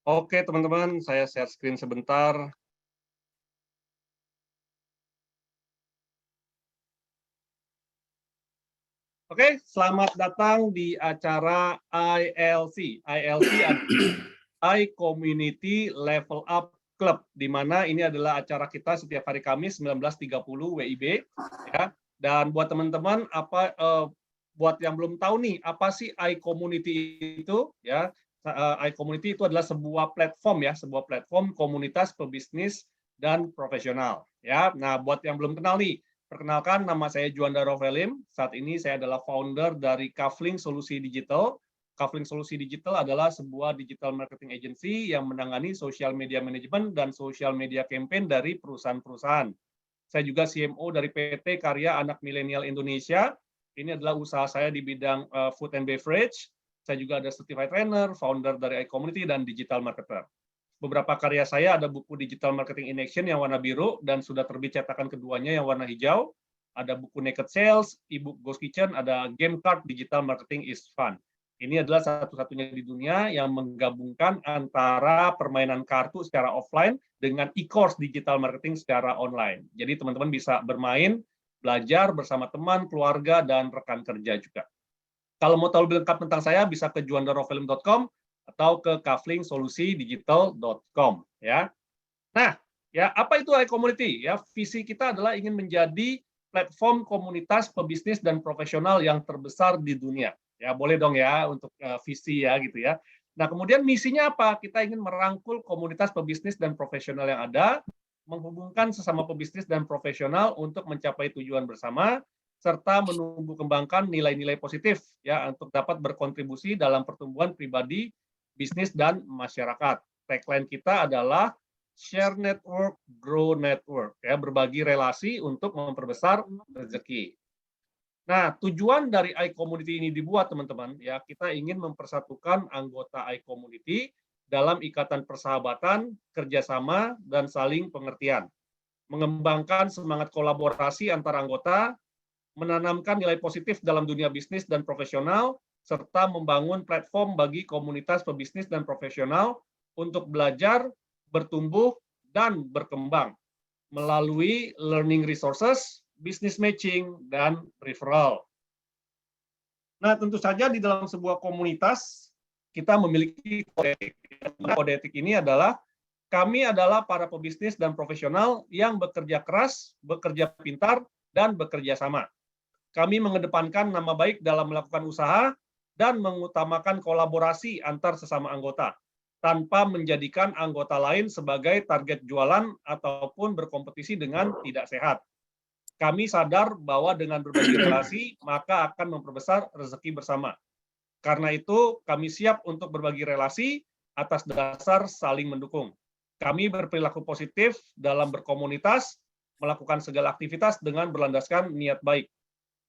Oke teman-teman, saya share screen sebentar. Oke, selamat datang di acara ILC. ILC adalah Community Level Up Club, di mana ini adalah acara kita setiap hari Kamis 19.30 WIB. Ya. Dan buat teman-teman, buat yang belum tahu nih, apa sih iCommunity itu? Ya, iCommunity itu adalah sebuah platform ya, sebuah platform komunitas pebisnis dan profesional. Ya, nah buat yang belum kenal nih, perkenalkan, nama saya Juanda Rovelim. Saat ini saya adalah founder dari Kafling Solusi Digital. Kafling Solusi Digital adalah sebuah digital marketing agency yang menangani social media management dan social media campaign dari perusahaan-perusahaan. Saya juga CMO dari PT Karya Anak Milenial Indonesia. Ini adalah usaha saya di bidang food and beverage. Saya juga ada certified trainer, founder dari iCommunity, dan digital marketer. Beberapa karya saya ada buku Digital Marketing in Action yang warna biru dan sudah terbit cetakan keduanya yang warna hijau. Ada buku Naked Sales, e-book Ghost Kitchen, ada game card Digital Marketing is Fun. Ini adalah satu-satunya di dunia yang menggabungkan antara permainan kartu secara offline dengan e-course digital marketing secara online. Jadi teman-teman bisa bermain, belajar bersama teman, keluarga, dan rekan kerja juga. Kalau mau tahu lebih lengkap tentang saya, bisa ke juandarovelim.com atau ke kaflingsolusidigital.com ya. Nah, ya apa itu iCommunity? Ya, visi kita adalah ingin menjadi platform komunitas pebisnis dan profesional yang terbesar di dunia. Ya, boleh dong ya untuk visi ya gitu ya. Nah, kemudian misinya apa? Kita ingin merangkul komunitas pebisnis dan profesional yang ada, menghubungkan sesama pebisnis dan profesional untuk mencapai tujuan bersama, serta menumbuh kembangkan nilai-nilai positif ya untuk dapat berkontribusi dalam pertumbuhan pribadi, bisnis, dan masyarakat. Tagline kita adalah share network, grow network, ya, berbagi relasi untuk memperbesar rezeki. Nah, tujuan dari iCommunity ini dibuat, teman-teman, ya, kita ingin mempersatukan anggota iCommunity dalam ikatan persahabatan, kerjasama, dan saling pengertian. Mengembangkan semangat kolaborasi antar anggota, menanamkan nilai positif dalam dunia bisnis dan profesional, serta membangun platform bagi komunitas pebisnis dan profesional untuk belajar, bertumbuh, dan berkembang melalui learning resources, business matching, dan referral. Nah, tentu saja di dalam sebuah komunitas kita memiliki kode etik. Kode etik ini adalah kami adalah para pebisnis dan profesional yang bekerja keras, bekerja pintar, dan bekerja sama. Kami mengedepankan nama baik dalam melakukan usaha dan mengutamakan kolaborasi antar sesama anggota, tanpa menjadikan anggota lain sebagai target jualan ataupun berkompetisi dengan tidak sehat. Kami sadar bahwa dengan berbagi relasi, maka akan memperbesar rezeki bersama. Karena itu, kami siap untuk berbagi relasi atas dasar saling mendukung. Kami berperilaku positif dalam berkomunitas, melakukan segala aktivitas dengan berlandaskan niat baik.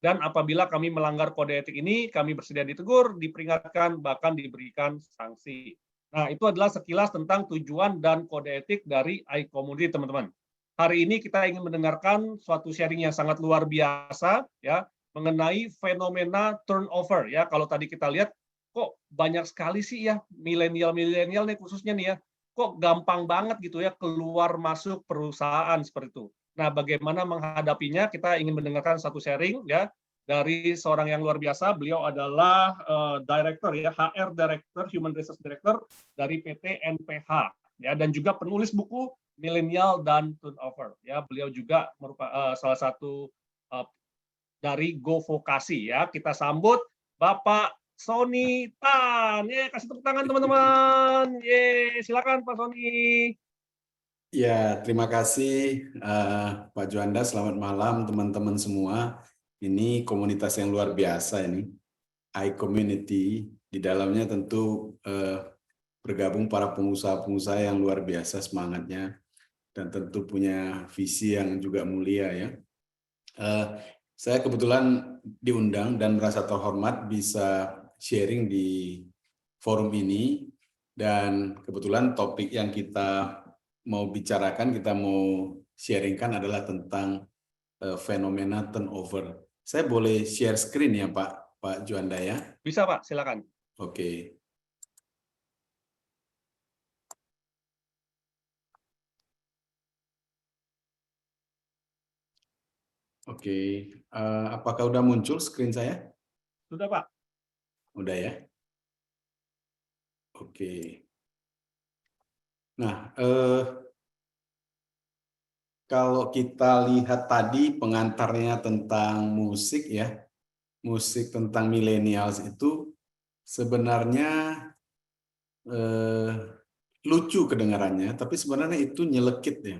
Dan apabila kami melanggar kode etik ini, kami bersedia ditegur, diperingatkan, bahkan diberikan sanksi. Nah, itu adalah sekilas tentang tujuan dan kode etik dari iCommunity, teman-teman. Hari ini kita ingin mendengarkan suatu sharing yang sangat luar biasa, ya, mengenai fenomena turnover. Ya, kalau tadi kita lihat, kok banyak sekali sih ya milenial nih khususnya nih ya, kok gampang banget gitu ya keluar masuk perusahaan seperti itu. Nah, bagaimana menghadapinya? Kita ingin mendengarkan satu sharing ya dari seorang yang luar biasa. Beliau adalah director ya, HR Director, Human Resource Director dari PT NPH ya, dan juga penulis buku Millennial dan Turnover ya. Beliau juga merupakan salah satu dari Go Vokasi ya. Kita sambut Bapak Sony Tan. Kasih tepuk tangan teman-teman. Silakan Pak Sony. Ya, terima kasih Pak Juanda. Selamat malam teman-teman semua. Ini komunitas yang luar biasa ini, iCommunity. Di dalamnya tentu bergabung para pengusaha-pengusaha yang luar biasa semangatnya dan tentu punya visi yang juga mulia ya. Saya kebetulan diundang dan merasa terhormat bisa sharing di forum ini, dan kebetulan topik yang kita mau bicarakan, kita mau sharingkan adalah tentang fenomena turnover. Saya boleh share screen ya Pak Juanda ya? Bisa Pak, silakan. Oke. Oke, apakah udah muncul screen saya? Sudah, Pak. Udah ya? Oke. Nah, kalau kita lihat tadi pengantarnya tentang musik ya, musik tentang millennials itu sebenarnya eh, lucu kedengarannya, tapi sebenarnya itu nyelekit ya.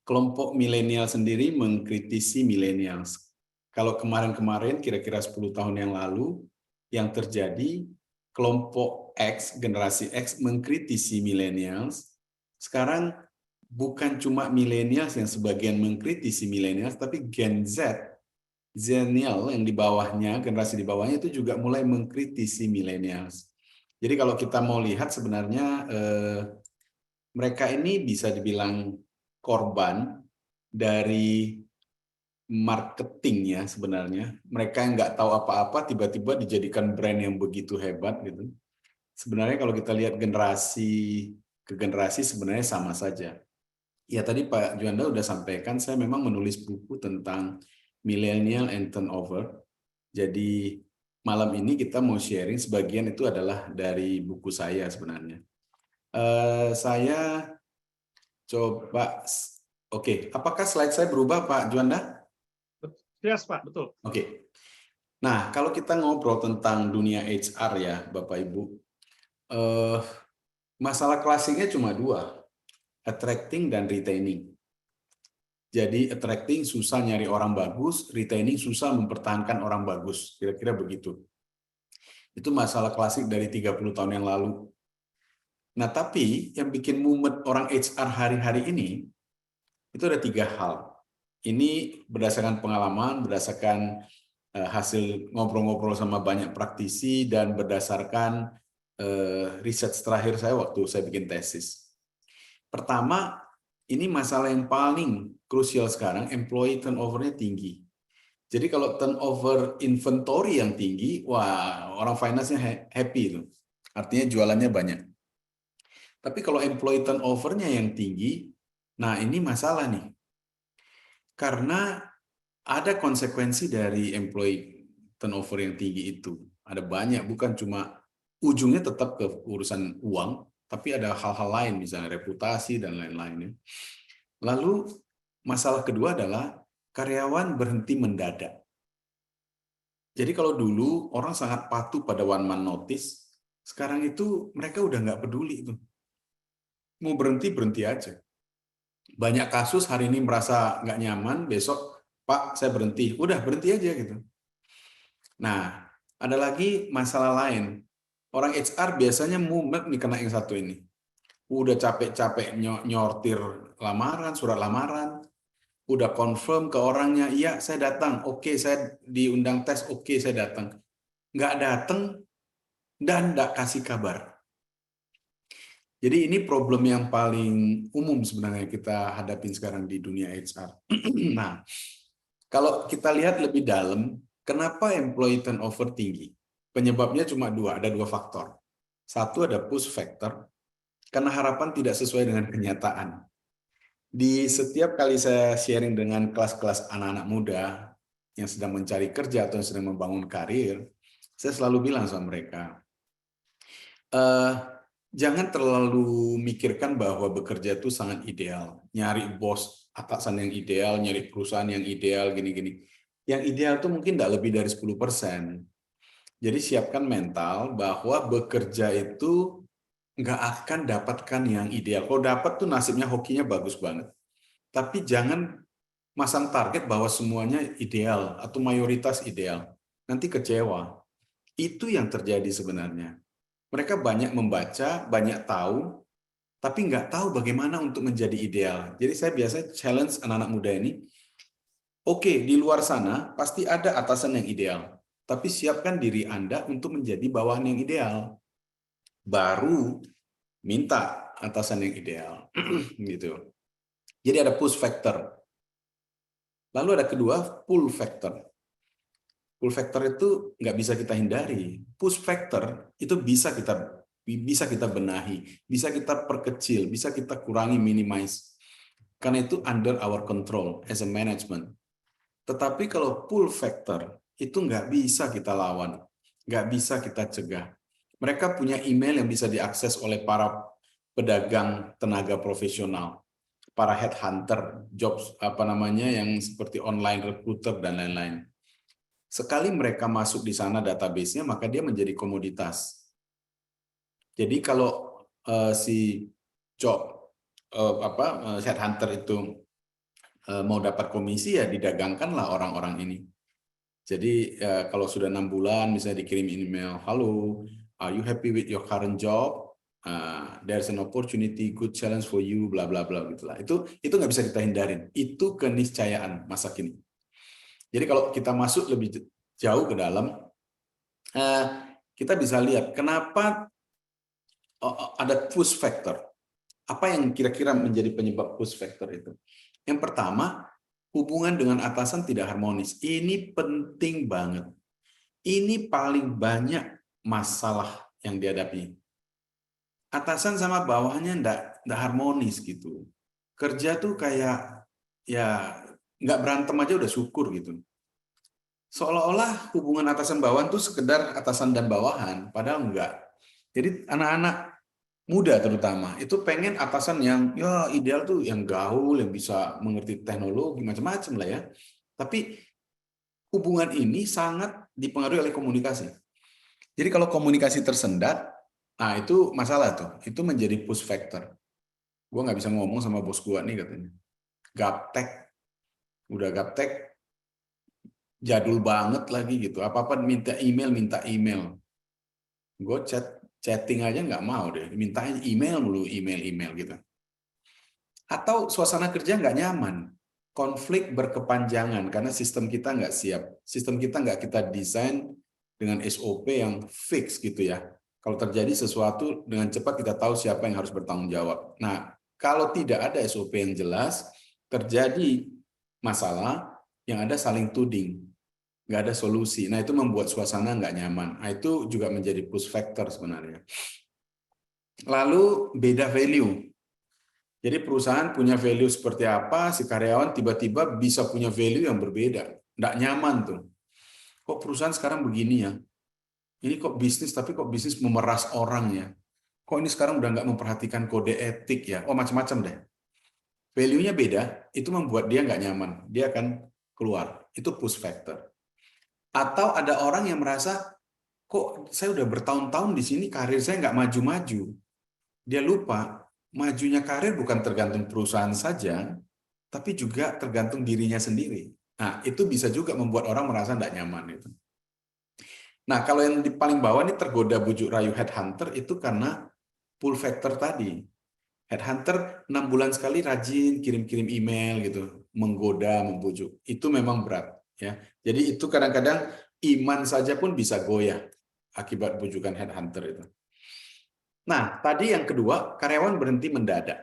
Kelompok milenial sendiri mengkritisi millennials. Kalau kemarin-kemarin, kira-kira 10 tahun yang lalu, yang terjadi kelompok X, generasi X mengkritisi millennials. Sekarang bukan cuma millennials yang sebagian mengkritisi millennials, tapi Gen Z, Zenial yang di bawahnya, generasi di bawahnya itu juga mulai mengkritisi millennials. Jadi kalau kita mau lihat sebenarnya mereka ini bisa dibilang korban dari marketing ya sebenarnya. Mereka yang nggak tahu apa-apa tiba-tiba dijadikan brand yang begitu hebat gitu. Sebenarnya kalau kita lihat generasi ke generasi sebenarnya sama saja. Ya tadi Pak Juanda udah sampaikan, saya memang menulis buku tentang millennial and turnover. Jadi malam ini kita mau sharing, sebagian itu adalah dari buku saya sebenarnya. Saya coba, oke, apakah slide saya berubah Pak Juanda? Yes, Pak, betul. Oke. Nah, kalau kita ngobrol tentang dunia HR ya, Bapak Ibu, eh, masalah klasiknya cuma dua, attracting dan retaining. Jadi attracting susah nyari orang bagus, retaining susah mempertahankan orang bagus, kira-kira begitu. Itu masalah klasik dari 30 tahun yang lalu. Nah, tapi yang bikin mumet orang HR hari-hari ini, itu ada 3 hal. Ini berdasarkan pengalaman, berdasarkan hasil ngobrol-ngobrol sama banyak praktisi, dan berdasarkan riset terakhir saya waktu saya bikin tesis. Pertama, ini masalah yang paling krusial sekarang, employee turnover-nya tinggi. Jadi kalau turnover inventory yang tinggi, wah orang finance-nya happy itu. Artinya jualannya banyak. Tapi kalau employee turnover-nya yang tinggi, nah ini masalah nih. Karena ada konsekuensi dari employee turnover yang tinggi itu. Ada banyak, bukan cuma ujungnya tetap ke urusan uang, tapi ada hal-hal lain, misalnya reputasi dan lain-lainnya. Lalu masalah kedua adalah karyawan berhenti mendadak. Jadi kalau dulu orang sangat patuh pada one man notice, sekarang itu mereka udah nggak peduli itu. Mau berhenti, berhenti aja. Banyak kasus hari ini merasa nggak nyaman, besok, Pak, saya berhenti. Udah, berhenti aja gitu. Nah, ada lagi masalah lain. Orang HR biasanya mumet nih kena yang satu ini. Udah capek-capek nyortir lamaran, surat lamaran, udah confirm ke orangnya, iya saya datang, oke saya diundang tes, oke saya datang. Nggak datang dan nggak kasih kabar. Jadi ini problem yang paling umum sebenarnya kita hadapin sekarang di dunia HR. Nah, kalau kita lihat lebih dalam, kenapa employee turnover tinggi? Penyebabnya cuma dua, ada dua faktor. Satu ada push factor, karena harapan tidak sesuai dengan kenyataan. Di setiap kali saya sharing dengan kelas-kelas anak-anak muda yang sedang mencari kerja atau yang sedang membangun karir, saya selalu bilang sama mereka, jangan terlalu mikirkan bahwa bekerja itu sangat ideal. Nyari bos atasan yang ideal, nyari perusahaan yang ideal, gini-gini. Yang ideal itu mungkin tidak lebih dari 10%. Jadi siapkan mental bahwa bekerja itu nggak akan dapatkan yang ideal. Kalau dapat tuh nasibnya hokinya bagus banget. Tapi jangan masang target bahwa semuanya ideal atau mayoritas ideal. Nanti kecewa. Itu yang terjadi sebenarnya. Mereka banyak membaca, banyak tahu, tapi nggak tahu bagaimana untuk menjadi ideal. Jadi saya biasa challenge anak-anak muda ini, oke, di luar sana pasti ada atasan yang ideal, tapi siapkan diri Anda untuk menjadi bawahan yang ideal. Baru minta atasan yang ideal. Gitu. Jadi ada push factor. Lalu ada kedua, pull factor. Pull factor itu nggak bisa kita hindari. Push factor itu bisa kita benahi, bisa kita perkecil, bisa kita kurangi, minimize. Karena itu under our control as a management. Tetapi kalau pull factor, itu nggak bisa kita lawan, nggak bisa kita cegah. Mereka punya email yang bisa diakses oleh para pedagang tenaga profesional, para headhunter, jobs apa namanya yang seperti online recruiter dan lain-lain. Sekali mereka masuk di sana database-nya, maka dia menjadi komoditas. Jadi kalau si job headhunter itu mau dapat komisi, ya didagangkanlah orang-orang ini. Jadi kalau sudah 6 bulan misalnya dikirim email, halo, are you happy with your current job? There's an opportunity, good challenge for you, bla bla bla gitulah. Itu nggak bisa kita hindarin. Itu keniscayaan masa kini. Jadi kalau kita masuk lebih jauh ke dalam, kita bisa lihat kenapa ada push factor. Apa yang kira-kira menjadi penyebab push factor itu? Yang pertama, hubungan dengan atasan tidak harmonis. Ini penting banget. Ini paling banyak masalah yang dihadapi. Atasan sama bawahnya enggak harmonis gitu. Kerja tuh kayak ya nggak berantem aja udah syukur gitu. Seolah-olah hubungan atasan bawahan tuh sekedar atasan dan bawahan, padahal enggak. Jadi anak-anak muda terutama itu pengen atasan yang ya ideal tuh yang gaul, yang bisa mengerti teknologi macam-macam lah ya. Tapi hubungan ini sangat dipengaruhi oleh komunikasi. Jadi kalau komunikasi tersendat, nah itu masalah tuh. Itu menjadi push factor. Gue nggak bisa ngomong sama bos gue nih katanya. Gaptek, udah gaptek, jadul banget lagi gitu. Apa-apa minta email. Gue chatting aja nggak mau deh. Minta email mulu, email gitu. Atau suasana kerja nggak nyaman. Konflik berkepanjangan karena sistem kita nggak siap. Sistem kita nggak kita desain dengan SOP yang fix gitu ya. Kalau terjadi sesuatu dengan cepat kita tahu siapa yang harus bertanggung jawab. Nah, kalau tidak ada SOP yang jelas, terjadi masalah yang ada saling tuding. Nggak ada solusi. Nah, itu membuat suasana nggak nyaman. Nah, itu juga menjadi push factor sebenarnya. Lalu, beda value. Jadi perusahaan punya value seperti apa, si karyawan tiba-tiba bisa punya value yang berbeda. Nggak nyaman tuh. Kok perusahaan sekarang begini ya? Ini kok bisnis, tapi kok bisnis memeras orang ya? Kok ini sekarang udah nggak memperhatikan kode etik ya? Oh, macam-macam deh. Value-nya beda, itu membuat dia nggak nyaman. Dia akan keluar. Itu push factor. Atau ada orang yang merasa, kok saya udah bertahun-tahun di sini, karir saya nggak maju-maju. Dia lupa, majunya karir bukan tergantung perusahaan saja, tapi juga tergantung dirinya sendiri. Nah, itu bisa juga membuat orang merasa nggak nyaman. Itu. Nah, kalau yang di paling bawah ini tergoda bujuk rayu headhunter, itu karena pull factor tadi. Headhunter 6 bulan sekali rajin kirim-kirim email gitu, menggoda, membujuk. Itu memang berat. Ya. Jadi itu kadang-kadang iman saja pun bisa goyah akibat bujukan headhunter itu. Nah, tadi yang kedua, karyawan berhenti mendadak.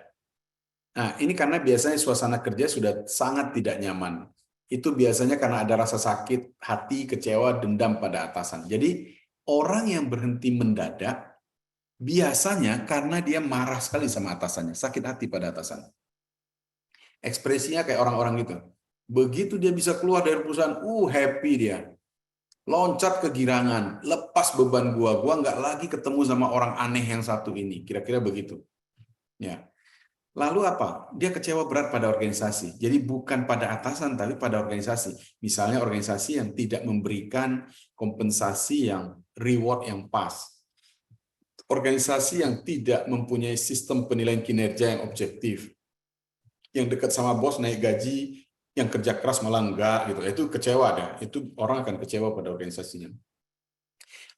Nah, ini karena biasanya suasana kerja sudah sangat tidak nyaman. Itu biasanya karena ada rasa sakit, hati, kecewa, dendam pada atasan. Jadi, orang yang berhenti mendadak, biasanya karena dia marah sekali sama atasannya, sakit hati pada atasan. Ekspresinya kayak orang-orang gitu. Begitu dia bisa keluar dari perusahaan, happy dia. Loncat kegirangan, lepas beban gua nggak lagi ketemu sama orang aneh yang satu ini, kira-kira begitu. Ya. Lalu apa? Dia kecewa berat pada organisasi. Jadi bukan pada atasan, tapi pada organisasi. Misalnya organisasi yang tidak memberikan kompensasi yang reward yang pas. Organisasi yang tidak mempunyai sistem penilaian kinerja yang objektif. Yang dekat sama bos naik gaji, yang kerja keras malah enggak gitu. Itu kecewa deh. Itu orang akan kecewa pada organisasinya.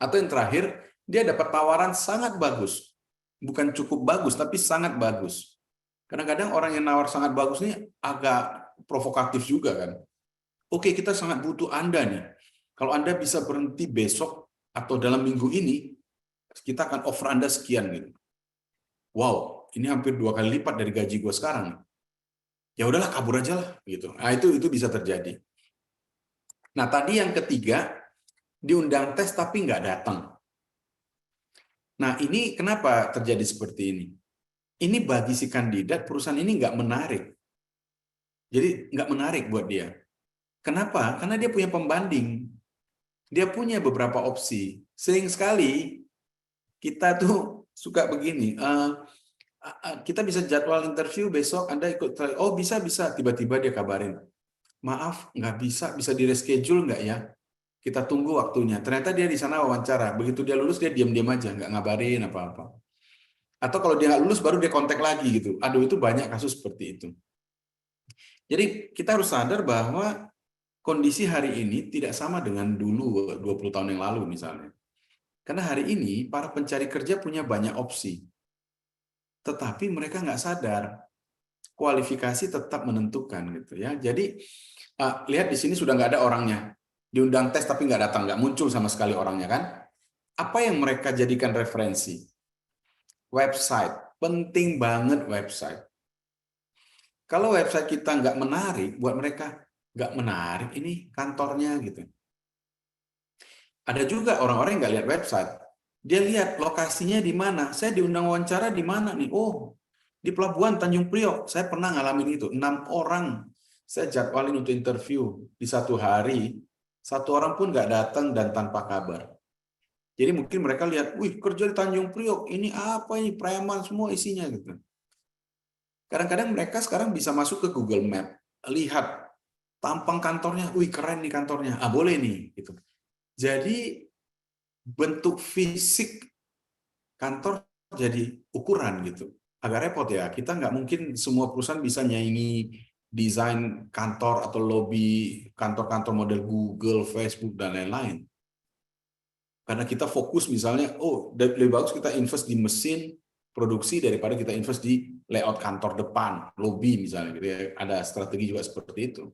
Atau yang terakhir, dia dapat tawaran sangat bagus. Bukan cukup bagus, tapi sangat bagus. Kadang-kadang orang yang nawar sangat bagus ini agak provokatif juga kan. Oke, kita sangat butuh Anda nih. Kalau Anda bisa berhenti besok atau dalam minggu ini, kita akan offer Anda sekian gitu. Wow, ini hampir 2 kali lipat dari gaji gue sekarang. Ya udahlah, kabur aja lah gitu. Nah, itu bisa terjadi. Nah, tadi yang ketiga, diundang tes tapi nggak datang. Nah, ini kenapa terjadi seperti ini? Ini bagi si kandidat, perusahaan ini nggak menarik. Jadi nggak menarik buat dia. Kenapa? Karena dia punya pembanding. Dia punya beberapa opsi. Sering sekali kita tuh suka begini, kita bisa jadwal interview besok, Anda ikut trial. Oh bisa, tiba-tiba dia kabarin, maaf nggak bisa di reschedule nggak ya? Kita tunggu waktunya. Ternyata dia di sana wawancara. Begitu dia lulus, dia diam-diam aja, nggak ngabarin apa-apa. Atau kalau dia nggak lulus, baru dia kontak lagi gitu. Aduh, itu banyak kasus seperti itu. Jadi kita harus sadar bahwa kondisi hari ini tidak sama dengan dulu 20 tahun yang lalu misalnya. Karena hari ini para pencari kerja punya banyak opsi. Tetapi mereka nggak sadar kualifikasi tetap menentukan gitu ya. Jadi lihat di sini sudah nggak ada orangnya. Diundang tes tapi nggak datang, nggak muncul sama sekali orangnya kan. Apa yang mereka jadikan referensi? Website. Penting banget website. Kalau website kita nggak menarik, buat mereka nggak menarik ini kantornya gitu. Ada juga orang-orang yang nggak lihat website. Dia lihat lokasinya di mana. Saya diundang wawancara di mana nih? Oh, di Pelabuhan Tanjung Priok. Saya pernah ngalamin itu. 6 orang saya jadwalin untuk interview di satu hari. 1 orang pun nggak datang dan tanpa kabar. Jadi mungkin mereka lihat, wih kerja di Tanjung Priok. Ini apa ini? Preman semua isinya gitu. Kadang-kadang mereka sekarang bisa masuk ke Google Map, lihat tampang kantornya, wih keren nih kantornya, boleh nih. Gitu. Jadi bentuk fisik kantor jadi ukuran gitu. Agak repot ya, kita nggak mungkin semua perusahaan bisa nyaingi desain kantor atau lobby kantor-kantor model Google, Facebook, dan lain-lain. Karena kita fokus misalnya, oh lebih bagus kita invest di mesin produksi daripada kita invest di layout kantor depan, lobby misalnya gitu ya. Ada strategi juga seperti itu.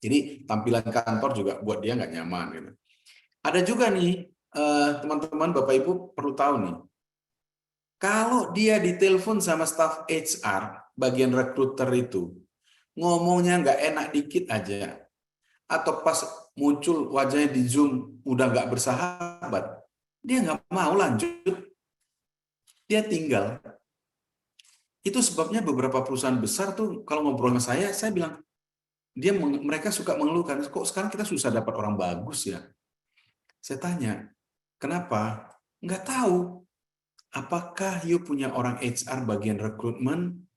Jadi tampilan kantor juga buat dia nggak nyaman gitu. Ada juga nih teman-teman Bapak Ibu perlu tahu nih. Kalau dia ditelepon sama staf HR bagian rekruter itu ngomongnya nggak enak dikit aja atau pas muncul wajahnya di Zoom udah nggak bersahabat, dia nggak mau lanjut. Dia tinggal. Itu sebabnya beberapa perusahaan besar tuh kalau ngobrol sama saya bilang, mereka suka mengeluhkan, kok sekarang kita susah dapat orang bagus ya? Saya tanya, kenapa? Nggak tahu. Apakah you punya orang HR bagian rekrutmen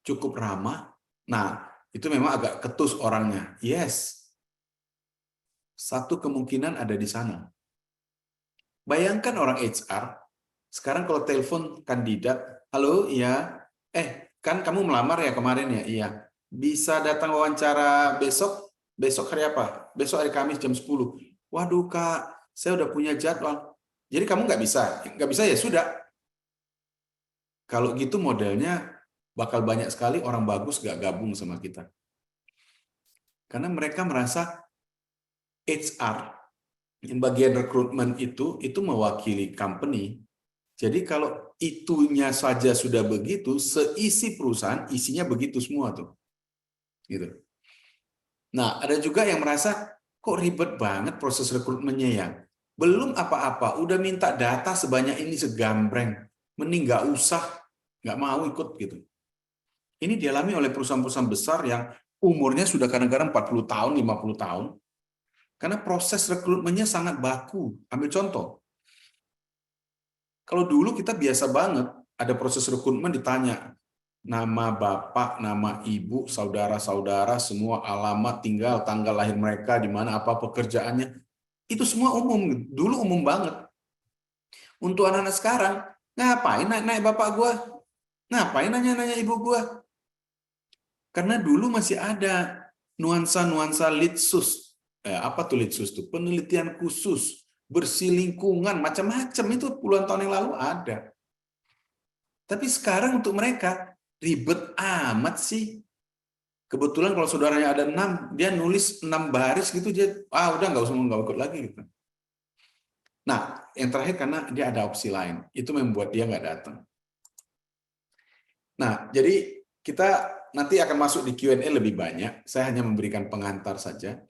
cukup ramah? Nah, itu memang agak ketus orangnya. Yes. Satu kemungkinan ada di sana. Bayangkan orang HR, sekarang kalau telepon kandidat, halo, iya, kan kamu melamar ya kemarin ya, iya. Bisa datang wawancara besok? Besok hari apa? Besok hari Kamis jam 10. Waduh Kak, saya udah punya jadwal. Jadi kamu nggak bisa? Nggak bisa ya sudah. Kalau gitu modelnya bakal banyak sekali orang bagus nggak gabung sama kita. Karena mereka merasa HR, yang bagian rekrutmen itu mewakili company. Jadi kalau itunya saja sudah begitu, seisi perusahaan isinya begitu semua tuh. Gitu. Nah, ada juga yang merasa kok ribet banget proses rekrutmennya ya. Belum apa-apa, udah minta data sebanyak ini segambreng. Mending nggak usah, nggak mau ikut gitu. Ini dialami oleh perusahaan-perusahaan besar yang umurnya sudah kadang-kadang 40 tahun, 50 tahun. Karena proses rekrutmennya sangat baku. Ambil contoh. Kalau dulu kita biasa banget, ada proses rekrutmen ditanya, nama bapak, nama ibu, saudara-saudara, semua alamat, tinggal, tanggal lahir mereka, di mana, apa pekerjaannya. Itu semua umum. Dulu umum banget. Untuk anak-anak sekarang, ngapain naik bapak gua? Ngapain nanya-nanya ibu gua? Karena dulu masih ada nuansa-nuansa litsus. Apa tuh litsus tuh? Penelitian khusus, bersih lingkungan, macam-macam itu puluhan tahun yang lalu ada. Tapi sekarang untuk mereka ribet amat sih. Kebetulan kalau saudaranya ada 6, dia nulis 6 baris gitu, dia udah nggak ikut lagi gitu. Nah, yang terakhir karena dia ada opsi lain, itu membuat dia nggak datang. Nah, jadi kita nanti akan masuk di Q&A lebih banyak. Saya hanya memberikan pengantar saja.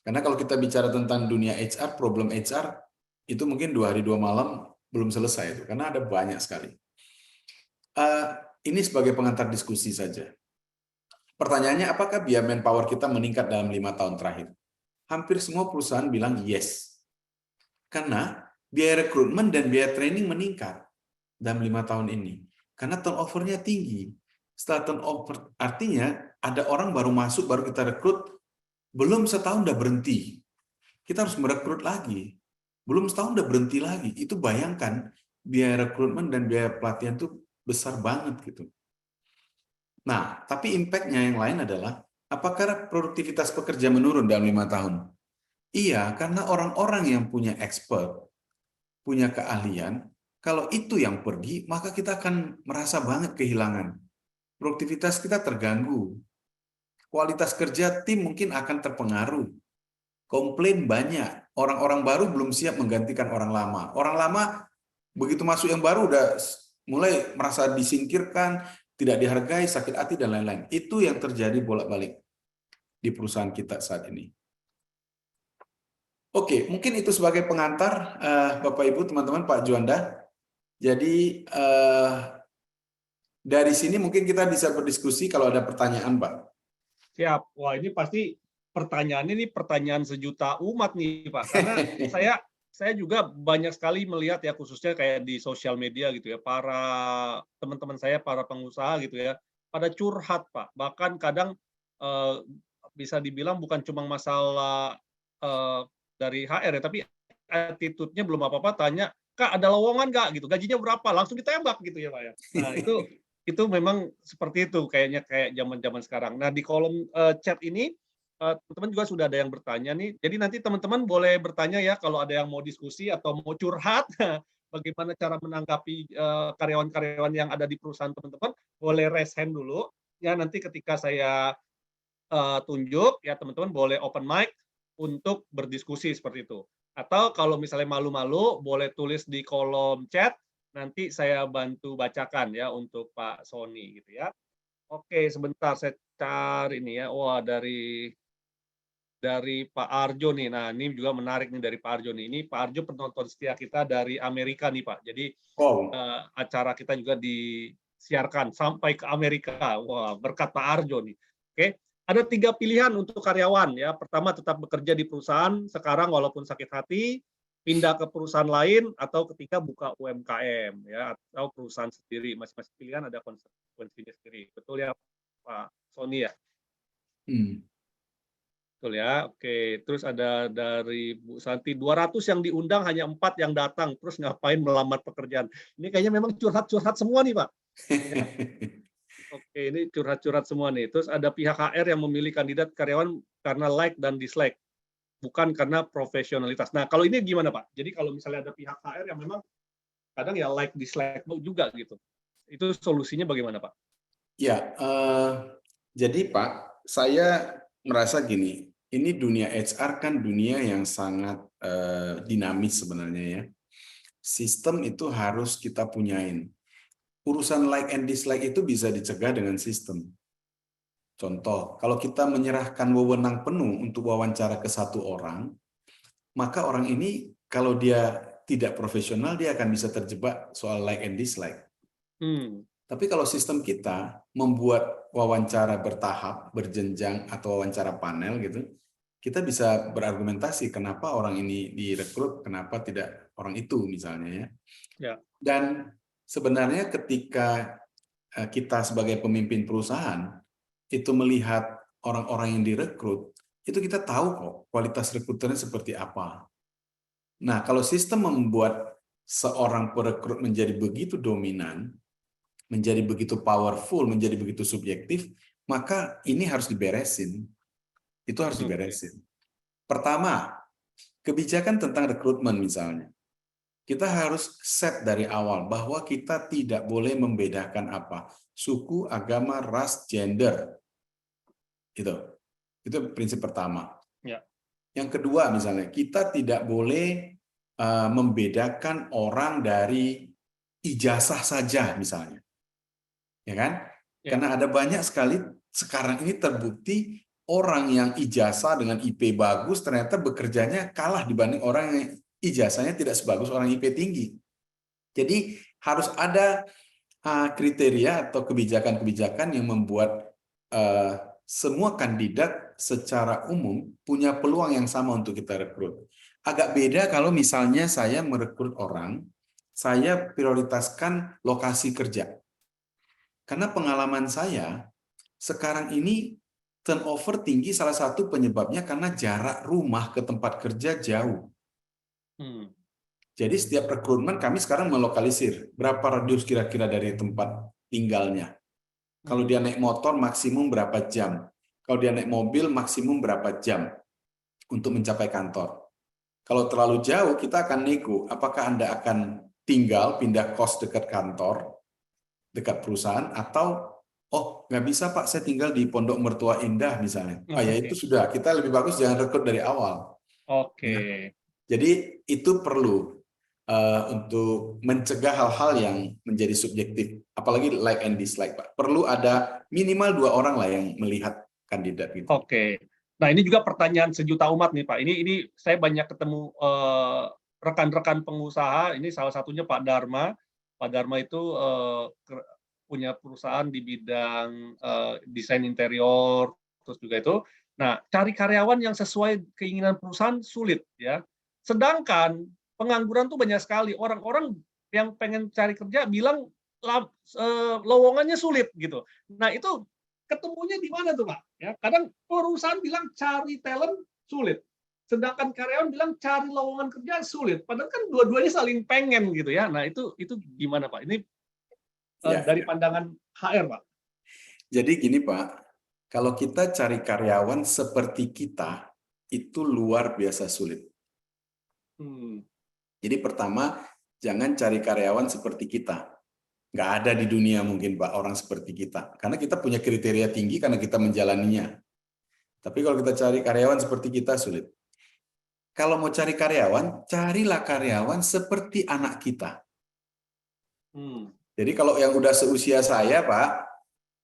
Karena kalau kita bicara tentang dunia HR, problem HR, itu mungkin 2 hari 2 malam belum selesai itu, karena ada banyak sekali. Ini sebagai pengantar diskusi saja. Pertanyaannya, apakah biaya manpower kita meningkat dalam 5 tahun terakhir? Hampir semua perusahaan bilang yes. Karena biaya rekrutmen dan biaya training meningkat dalam 5 tahun ini. Karena turnover-nya tinggi. Setelah turnover, artinya ada orang baru masuk, baru kita rekrut, belum setahun udah berhenti. Kita harus merekrut lagi. Belum setahun udah berhenti lagi. Itu bayangkan, biaya rekrutmen dan biaya pelatihan itu besar banget gitu. Nah, tapi impact-nya yang lain adalah, apakah produktivitas pekerja menurun dalam 5 tahun? Iya, karena orang-orang yang punya expert, punya keahlian, kalau itu yang pergi, maka kita akan merasa banget kehilangan. Produktivitas kita terganggu. Kualitas kerja tim mungkin akan terpengaruh. Komplain banyak. Orang-orang baru belum siap menggantikan orang lama. Orang lama begitu masuk yang baru udah mulai merasa disingkirkan, tidak dihargai, sakit hati, dan lain-lain. Itu yang terjadi bolak-balik di perusahaan kita saat ini. Oke, mungkin itu sebagai pengantar, Bapak Ibu, teman-teman, Pak Juanda. Jadi dari sini mungkin kita bisa berdiskusi kalau ada pertanyaan, Pak. Siap. Wah, ini pasti pertanyaannya ini pertanyaan sejuta umat nih, Pak. Karena saya juga banyak sekali melihat ya, khususnya kayak di sosial media gitu ya, para teman-teman saya, para pengusaha gitu ya, pada curhat, Pak. Bahkan kadang bisa dibilang bukan cuma masalah dari HR ya, tapi attitude-nya belum apa-apa, tanya, Kak, ada lowongan nggak gitu, gajinya berapa, langsung ditembak gitu ya, Pak ya. Nah, itu memang seperti itu kayaknya, kayak zaman-zaman sekarang. Nah, di kolom chat ini teman-teman juga sudah ada yang bertanya nih. Jadi nanti teman-teman boleh bertanya ya kalau ada yang mau diskusi atau mau curhat bagaimana cara menanggapi karyawan-karyawan yang ada di perusahaan teman-teman, boleh raise hand dulu. Ya, nanti ketika saya tunjuk ya teman-teman boleh open mic untuk berdiskusi seperti itu. Atau kalau misalnya malu-malu boleh tulis di kolom chat, nanti saya bantu bacakan ya untuk Pak Sony gitu ya. Oke, sebentar saya cari ini ya. Wah, dari Pak Arjo nih. Nah, ini juga menarik nih dari Pak Arjo nih. Ini Pak Arjo penonton setia kita dari Amerika nih, Pak. Jadi acara kita juga disiarkan sampai ke Amerika. Wah, berkat Pak Arjo nih. Oke, ada 3 pilihan untuk karyawan ya. Pertama, tetap bekerja di perusahaan sekarang walaupun sakit hati, pindah ke perusahaan lain, atau ketika buka UMKM ya, atau perusahaan sendiri. Masing-masing pilihan ada konsekuensinya sendiri. Betul ya, Pak Sony ya? Betul ya. Oke, terus ada dari Bu Santi, 200 yang diundang hanya 4 yang datang, terus ngapain melamar pekerjaan. Ini kayaknya memang curhat-curhat semua nih, Pak. Ya. Oke, ini curhat-curhat semua nih. Terus ada pihak HR yang memilih kandidat karyawan karena like dan dislike, bukan karena profesionalitas. Nah, kalau ini gimana, Pak? Jadi kalau misalnya ada pihak HR yang memang kadang ya like dislike juga gitu. Itu solusinya bagaimana, Pak? Ya, jadi Pak, saya merasa gini, ini dunia HR kan dunia yang sangat dinamis sebenarnya ya. Sistem itu harus kita punyain. Urusan like and dislike itu bisa dicegah dengan sistem. Contoh, kalau kita menyerahkan wewenang penuh untuk wawancara ke satu orang, maka orang ini kalau dia tidak profesional, dia akan bisa terjebak soal like and dislike. Tapi kalau sistem kita membuat wawancara bertahap, berjenjang, atau wawancara panel gitu, kita bisa berargumentasi kenapa orang ini direkrut, kenapa tidak orang itu misalnya ya. Dan sebenarnya ketika kita sebagai pemimpin perusahaan itu melihat orang-orang yang direkrut, itu kita tahu kok kualitas rekruternya seperti apa. Nah, kalau sistem membuat seorang perekrut menjadi begitu dominan, menjadi begitu powerful, menjadi begitu subjektif, maka ini harus diberesin. Itu harus diberesin. Pertama, kebijakan tentang rekrutmen misalnya. Kita harus set dari awal bahwa kita tidak boleh membedakan apa, suku, agama, ras, gender. Itu prinsip pertama. Ya. Yang kedua misalnya, kita tidak boleh membedakan orang dari ijazah saja misalnya. Ya kan? Ya. Karena ada banyak sekali sekarang ini terbukti orang yang ijazah dengan IP bagus ternyata bekerjanya kalah dibanding orang yang ijazahnya tidak sebagus orang IP tinggi. Jadi harus ada kriteria atau kebijakan-kebijakan yang membuat semua kandidat secara umum punya peluang yang sama untuk kita rekrut. Agak beda kalau misalnya saya merekrut orang, saya prioritaskan lokasi kerja. Karena pengalaman saya, sekarang ini turnover tinggi salah satu penyebabnya karena jarak rumah ke tempat kerja jauh. Jadi setiap rekrutmen kami sekarang melokalisir berapa radius kira-kira dari tempat tinggalnya. Kalau dia naik motor maksimum berapa jam. Kalau dia naik mobil maksimum berapa jam untuk mencapai kantor. Kalau terlalu jauh kita akan nego, apakah Anda akan tinggal pindah kos dekat kantor, dekat perusahaan, atau oh nggak bisa Pak, saya tinggal di Pondok Mertua Indah misalnya. Ya itu sudah, kita lebih bagus jangan rekrut dari awal. Ya. Jadi itu perlu untuk mencegah hal-hal yang menjadi subjektif, apalagi like and dislike, Pak. Perlu ada minimal 2 orang lah yang melihat kandidat gitu. Nah ini juga pertanyaan sejuta umat nih Pak. Ini saya banyak ketemu rekan-rekan pengusaha. Ini salah satunya Pak Dharma. Pak Dharma itu punya perusahaan di bidang desain interior, terus juga itu. Nah cari karyawan yang sesuai keinginan perusahaan sulit ya. Sedangkan pengangguran tuh banyak sekali. Orang-orang yang pengen cari kerja bilang lowongannya sulit gitu. Nah itu ketemunya di mana tuh Pak? Ya, kadang perusahaan bilang cari talent sulit, sedangkan karyawan bilang cari lowongan kerja sulit. Padahal kan dua-duanya saling pengen gitu ya. Nah itu gimana Pak? Ini dari pandangan HR Pak. Jadi gini Pak, kalau kita cari karyawan seperti kita itu luar biasa sulit. Jadi pertama jangan cari karyawan seperti kita. Nggak ada di dunia mungkin Pak orang seperti kita. Karena kita punya kriteria tinggi karena kita menjalaninya. Tapi kalau kita cari karyawan seperti kita sulit. Kalau mau cari karyawan, carilah karyawan seperti anak kita. Jadi kalau yang udah seusia saya Pak,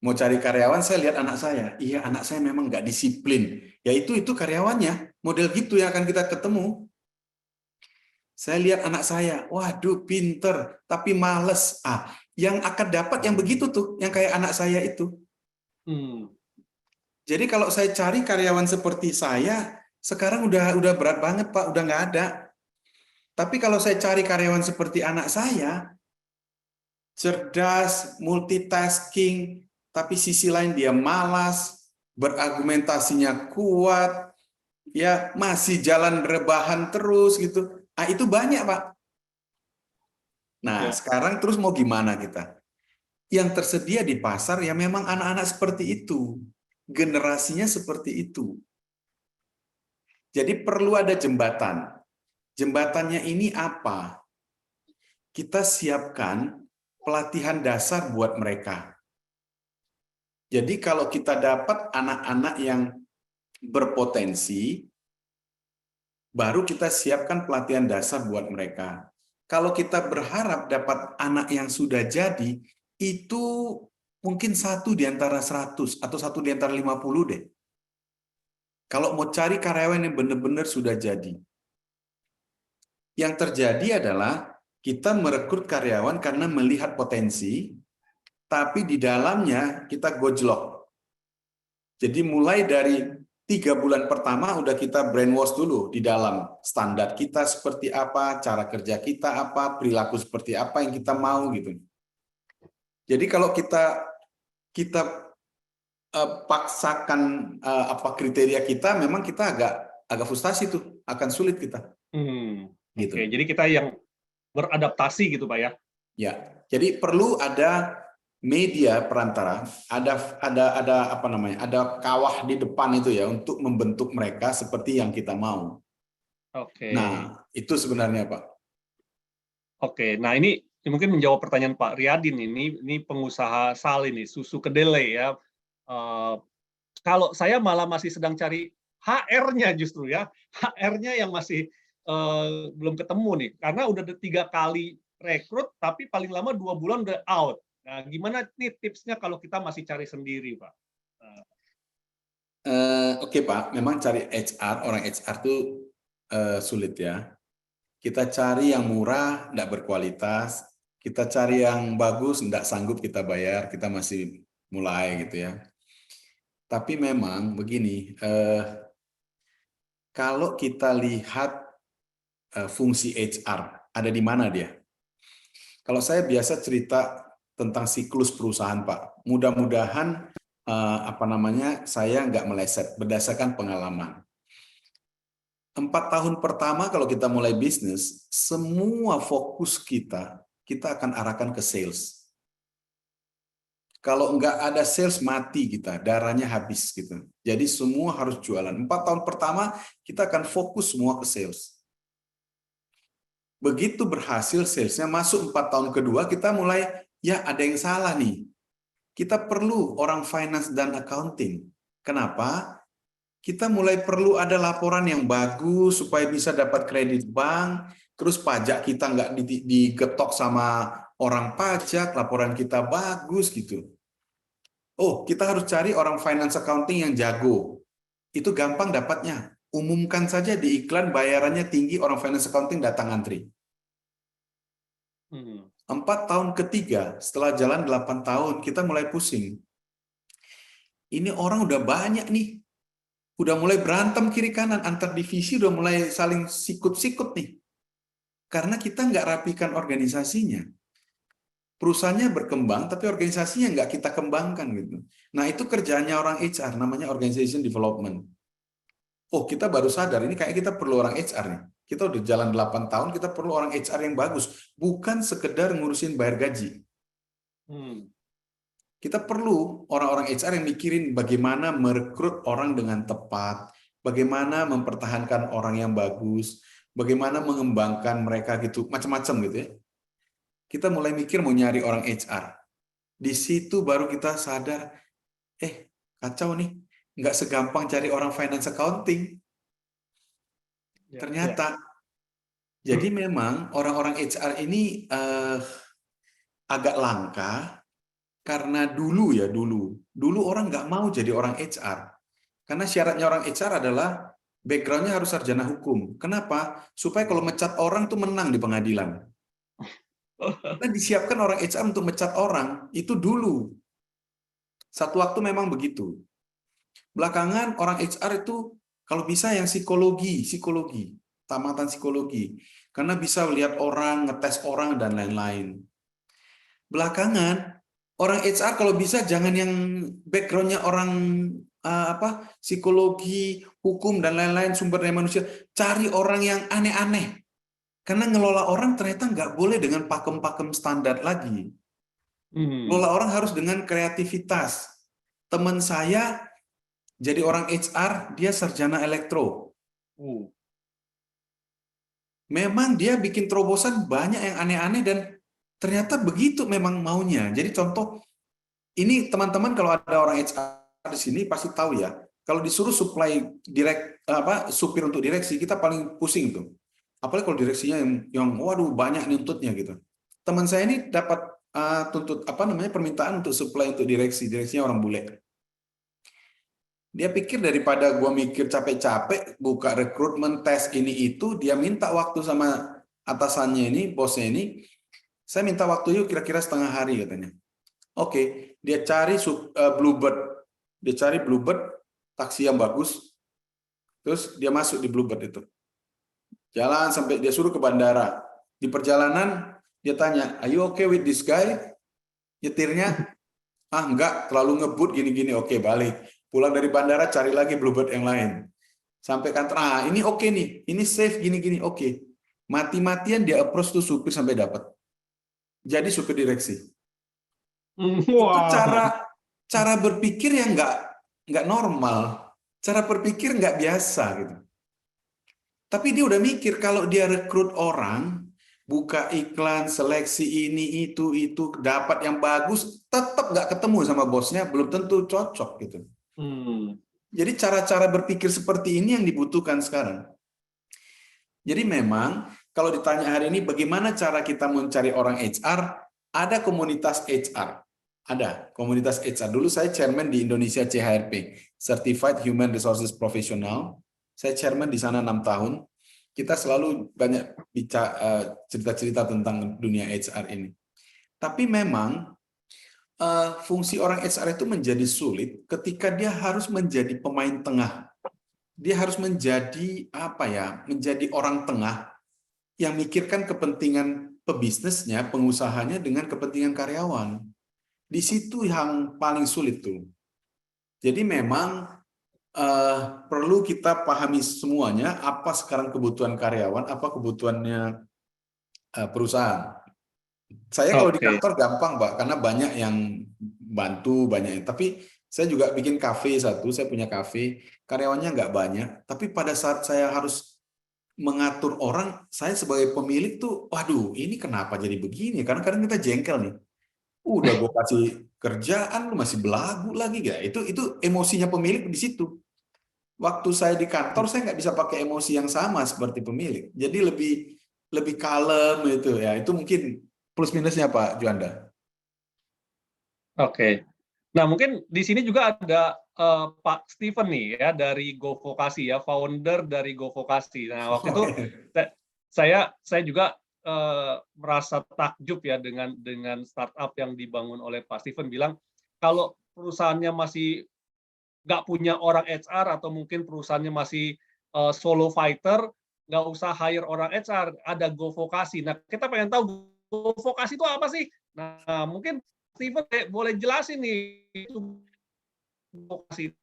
mau cari karyawan saya lihat anak saya. Iya anak saya memang nggak disiplin. Ya itu karyawannya. Model gitu yang akan kita ketemu. Saya lihat anak saya, waduh pinter, tapi males. Yang akan dapat yang begitu tuh, yang kayak anak saya itu. Jadi kalau saya cari karyawan seperti saya, sekarang udah berat banget Pak, udah nggak ada. Tapi kalau saya cari karyawan seperti anak saya, cerdas, multitasking, tapi sisi lain dia malas, berargumentasinya kuat, ya masih jalan rebahan terus gitu. Itu banyak Pak. Nah, sekarang terus mau gimana kita? Yang tersedia di pasar ya memang anak-anak seperti itu. Generasinya seperti itu. Jadi perlu ada jembatan. Jembatannya ini apa? Kita siapkan pelatihan dasar buat mereka. Jadi kalau kita dapat anak-anak yang berpotensi, baru kita siapkan pelatihan dasar buat mereka. Kalau kita berharap dapat anak yang sudah jadi, itu mungkin 1 di antara 100 atau 1 di antara 50 deh. Kalau mau cari karyawan yang benar-benar sudah jadi. Yang terjadi adalah kita merekrut karyawan karena melihat potensi, tapi di dalamnya kita gojlok. Jadi mulai dari 3 bulan pertama udah kita brainwash dulu di dalam standar kita seperti apa, cara kerja kita apa, perilaku seperti apa yang kita mau gitu. Jadi kalau kita paksakan apa kriteria kita, memang kita agak frustasi tuh, akan sulit kita. Gitu. Jadi kita yang beradaptasi gitu Pak ya. Ya, jadi perlu ada media perantara, ada apa namanya, ada kawah di depan itu ya untuk membentuk mereka seperti yang kita mau. Nah, itu sebenarnya Pak. Nah ini mungkin menjawab pertanyaan Pak Riyadin ini pengusaha sal ini, susu kedelai ya. Kalau saya malah masih sedang cari HR-nya justru ya, HR-nya yang masih belum ketemu nih, karena udah 3 kali rekrut, tapi paling lama 2 bulan udah out. Nah, gimana nih tipsnya kalau kita masih cari sendiri, Pak? Oke, Pak, memang cari HR, orang HR itu sulit ya. Kita cari yang murah, tidak berkualitas. Kita cari yang bagus, tidak sanggup kita bayar. Kita masih mulai gitu ya. Tapi memang begini, kalau kita lihat fungsi HR, ada di mana dia? Kalau saya biasa cerita tentang siklus perusahaan, Pak. Mudah-mudahan saya nggak meleset berdasarkan pengalaman. 4 tahun pertama kalau kita mulai bisnis, semua fokus kita akan arahkan ke sales. Kalau nggak ada sales, mati kita, darahnya habis gitu. Jadi semua harus jualan. 4 tahun pertama kita akan fokus semua ke sales. Begitu berhasil salesnya, masuk 4 tahun kedua kita mulai, ya ada yang salah nih. Kita perlu orang finance dan accounting. Kenapa? Kita mulai perlu ada laporan yang bagus supaya bisa dapat kredit bank, terus pajak kita nggak digetok sama orang pajak, laporan kita bagus gitu. Oh, kita harus cari orang finance accounting yang jago. Itu gampang dapatnya. Umumkan saja di iklan, bayarannya tinggi, orang finance accounting datang antri. 4 tahun ketiga, setelah jalan 8 tahun, kita mulai pusing. Ini orang udah banyak nih. Udah mulai berantem kiri kanan, antar divisi udah mulai saling sikut-sikut nih. Karena kita nggak rapikan organisasinya. Perusahaannya berkembang, tapi organisasinya nggak kita kembangkan gitu. Nah, itu kerjaannya orang HR, namanya organization development. Oh, kita baru sadar, ini kayak kita perlu orang HR nih. Kita udah jalan 8 tahun, kita perlu orang HR yang bagus. Bukan sekedar ngurusin bayar gaji. Kita perlu orang-orang HR yang mikirin bagaimana merekrut orang dengan tepat, bagaimana mempertahankan orang yang bagus, bagaimana mengembangkan mereka gitu, macam-macam gitu ya. Kita mulai mikir mau nyari orang HR. Di situ baru kita sadar, kacau nih, nggak segampang cari orang finance accounting. Ternyata, jadi memang orang-orang HR ini agak langka, karena dulu orang nggak mau jadi orang HR. Karena syaratnya orang HR adalah background-nya harus sarjana hukum. Kenapa? Supaya kalau mecat orang tuh menang di pengadilan. Nah, disiapkan orang HR untuk mecat orang, itu dulu. Satu waktu memang begitu. Belakangan orang HR itu kalau bisa yang psikologi, tamatan psikologi. Karena bisa lihat orang, ngetes orang, dan lain-lain. Belakangan, orang HR kalau bisa jangan yang background-nya orang psikologi, hukum, dan lain-lain, sumber daya manusia. Cari orang yang aneh-aneh. Karena ngelola orang ternyata nggak boleh dengan pakem-pakem standar lagi. Ngelola orang harus dengan kreativitas. Teman saya jadi orang HR, dia sarjana elektro. Memang dia bikin terobosan banyak yang aneh-aneh dan ternyata begitu memang maunya. Jadi contoh, ini teman-teman kalau ada orang HR di sini pasti tahu ya. Kalau disuruh supply supir untuk direksi, kita paling pusing tuh. Apalagi kalau direksinya yang waduh banyak nuntutnya gitu. Teman saya ini dapat permintaan untuk supply untuk direksinya orang bule. Dia pikir daripada gua mikir capek-capek buka rekrutmen, tes ini itu, dia minta waktu sama atasannya ini, bosnya ini, saya minta waktu yuk kira-kira setengah hari katanya. Oke, dia cari Bluebird. Dia cari Bluebird, taksi yang bagus. Terus dia masuk di Bluebird itu. Jalan sampai dia suruh ke bandara. Di perjalanan dia tanya, "Are you okay with this guy?" Nyetirnya, enggak, terlalu ngebut gini-gini. Oke, balik. Pulang dari bandara cari lagi Bluebird yang lain. Sampai kantor, ini oke nih. Ini safe gini-gini. Oke. Mati-matian dia approach tuh supir sampai dapat. Jadi supir direksi. Itu cara berpikir yang nggak normal. Cara berpikir nggak biasa gitu. Tapi dia udah mikir kalau dia rekrut orang, buka iklan, seleksi ini, itu, dapat yang bagus, tetap nggak ketemu sama bosnya, belum tentu cocok gitu. Jadi cara-cara berpikir seperti ini yang dibutuhkan sekarang. Jadi memang kalau ditanya hari ini bagaimana cara kita mencari orang HR, ada komunitas HR. Ada komunitas HR. Dulu saya chairman di Indonesia CHRP, Certified Human Resources Professional. Saya chairman di sana 6 tahun. Kita selalu banyak bicara cerita-cerita tentang dunia HR ini. Tapi memang fungsi orang HR itu menjadi sulit ketika dia harus menjadi pemain tengah. Dia harus menjadi apa ya? Menjadi orang tengah yang mikirkan kepentingan pebisnisnya, pengusahanya dengan kepentingan karyawan. Di situ yang paling sulit tuh. Jadi memang perlu kita pahami semuanya apa sekarang kebutuhan karyawan, apa kebutuhannya perusahaan. Saya kalau di Oke. kantor gampang, Pak, karena banyak yang bantu, banyak yang. Tapi saya juga bikin kafe satu, saya punya kafe, karyawannya nggak banyak. Tapi pada saat saya harus mengatur orang, saya sebagai pemilik tuh, waduh, ini kenapa jadi begini? Karena kadang kita jengkel nih. Udah gue kasih kerjaan, lu masih belagu lagi gak? Itu emosinya pemilik di situ. Waktu saya di kantor, saya nggak bisa pakai emosi yang sama seperti pemilik. Jadi lebih kalem itu ya. Itu mungkin plus minusnya Pak Juanda. Oke. Nah, mungkin di sini juga ada Pak Steven nih ya dari GoVokasi ya, founder dari GoVokasi. Nah, waktu itu saya juga merasa takjub ya dengan startup yang dibangun oleh Pak Steven, bilang kalau perusahaannya masih nggak punya orang HR atau mungkin perusahaannya masih solo fighter, nggak usah hire orang HR, ada GoVokasi. Nah, kita pengen tahu GoVokasi itu apa sih? Nah, mungkin Steven boleh jelasin nih itu GoVokasi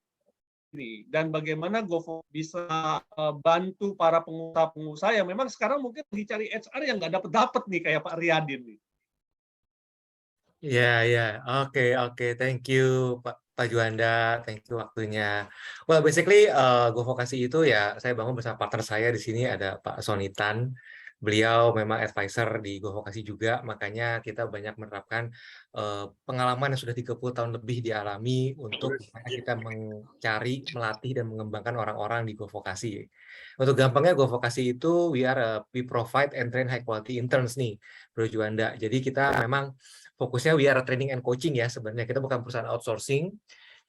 ini dan bagaimana GoVo bisa bantu para pengusaha-pengusaha yang memang sekarang mungkin dicari HR yang nggak dapet nih kayak Pak Riyadin nih. Ya, ya, oke, oke, thank you Pak Juanda, thank you waktunya. Well, basically GoVokasi itu ya saya bangun bersama partner saya di sini ada Pak Sonitan. Beliau memang advisor di GoVokasi juga, makanya kita banyak menerapkan pengalaman yang sudah 30 tahun lebih dialami untuk kita mencari, melatih dan mengembangkan orang-orang di GoVokasi. Untuk gampangnya GoVokasi itu we provide and train high quality interns nih, Bro Juanda. Jadi kita memang fokusnya we are training and coaching ya, sebenarnya kita bukan perusahaan outsourcing.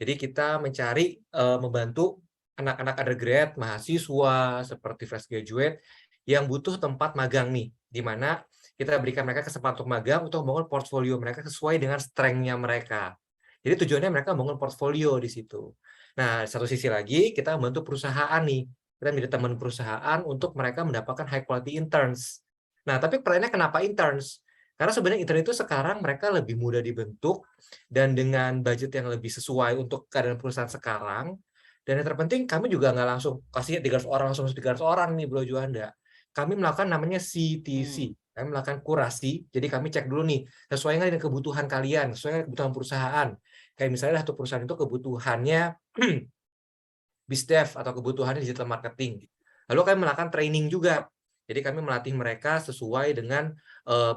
Jadi kita mencari membantu anak-anak undergrad, mahasiswa seperti fresh graduate yang butuh tempat magang nih, di mana kita berikan mereka kesempatan untuk magang untuk membangun portfolio mereka sesuai dengan strength-nya mereka. Jadi tujuannya mereka membangun portfolio di situ. Nah, satu sisi lagi kita membantu perusahaan nih, kita menjadi teman perusahaan untuk mereka mendapatkan high quality interns. Nah, tapi pertanyaannya kenapa interns? Karena sebenarnya intern itu sekarang mereka lebih mudah dibentuk dan dengan budget yang lebih sesuai untuk keadaan perusahaan sekarang. Dan yang terpenting kami juga nggak langsung kasih 300 orang langsung 300 orang nih Bro Juanda. Kami melakukan namanya CTC, kami melakukan kurasi. Jadi kami cek dulu nih sesuai nggak dengan kebutuhan kalian, sesuai dengan kebutuhan perusahaan. Kayak misalnya satu perusahaan itu kebutuhannya BizDev atau kebutuhannya digital marketing. Lalu kami melakukan training juga. Jadi kami melatih mereka sesuai dengan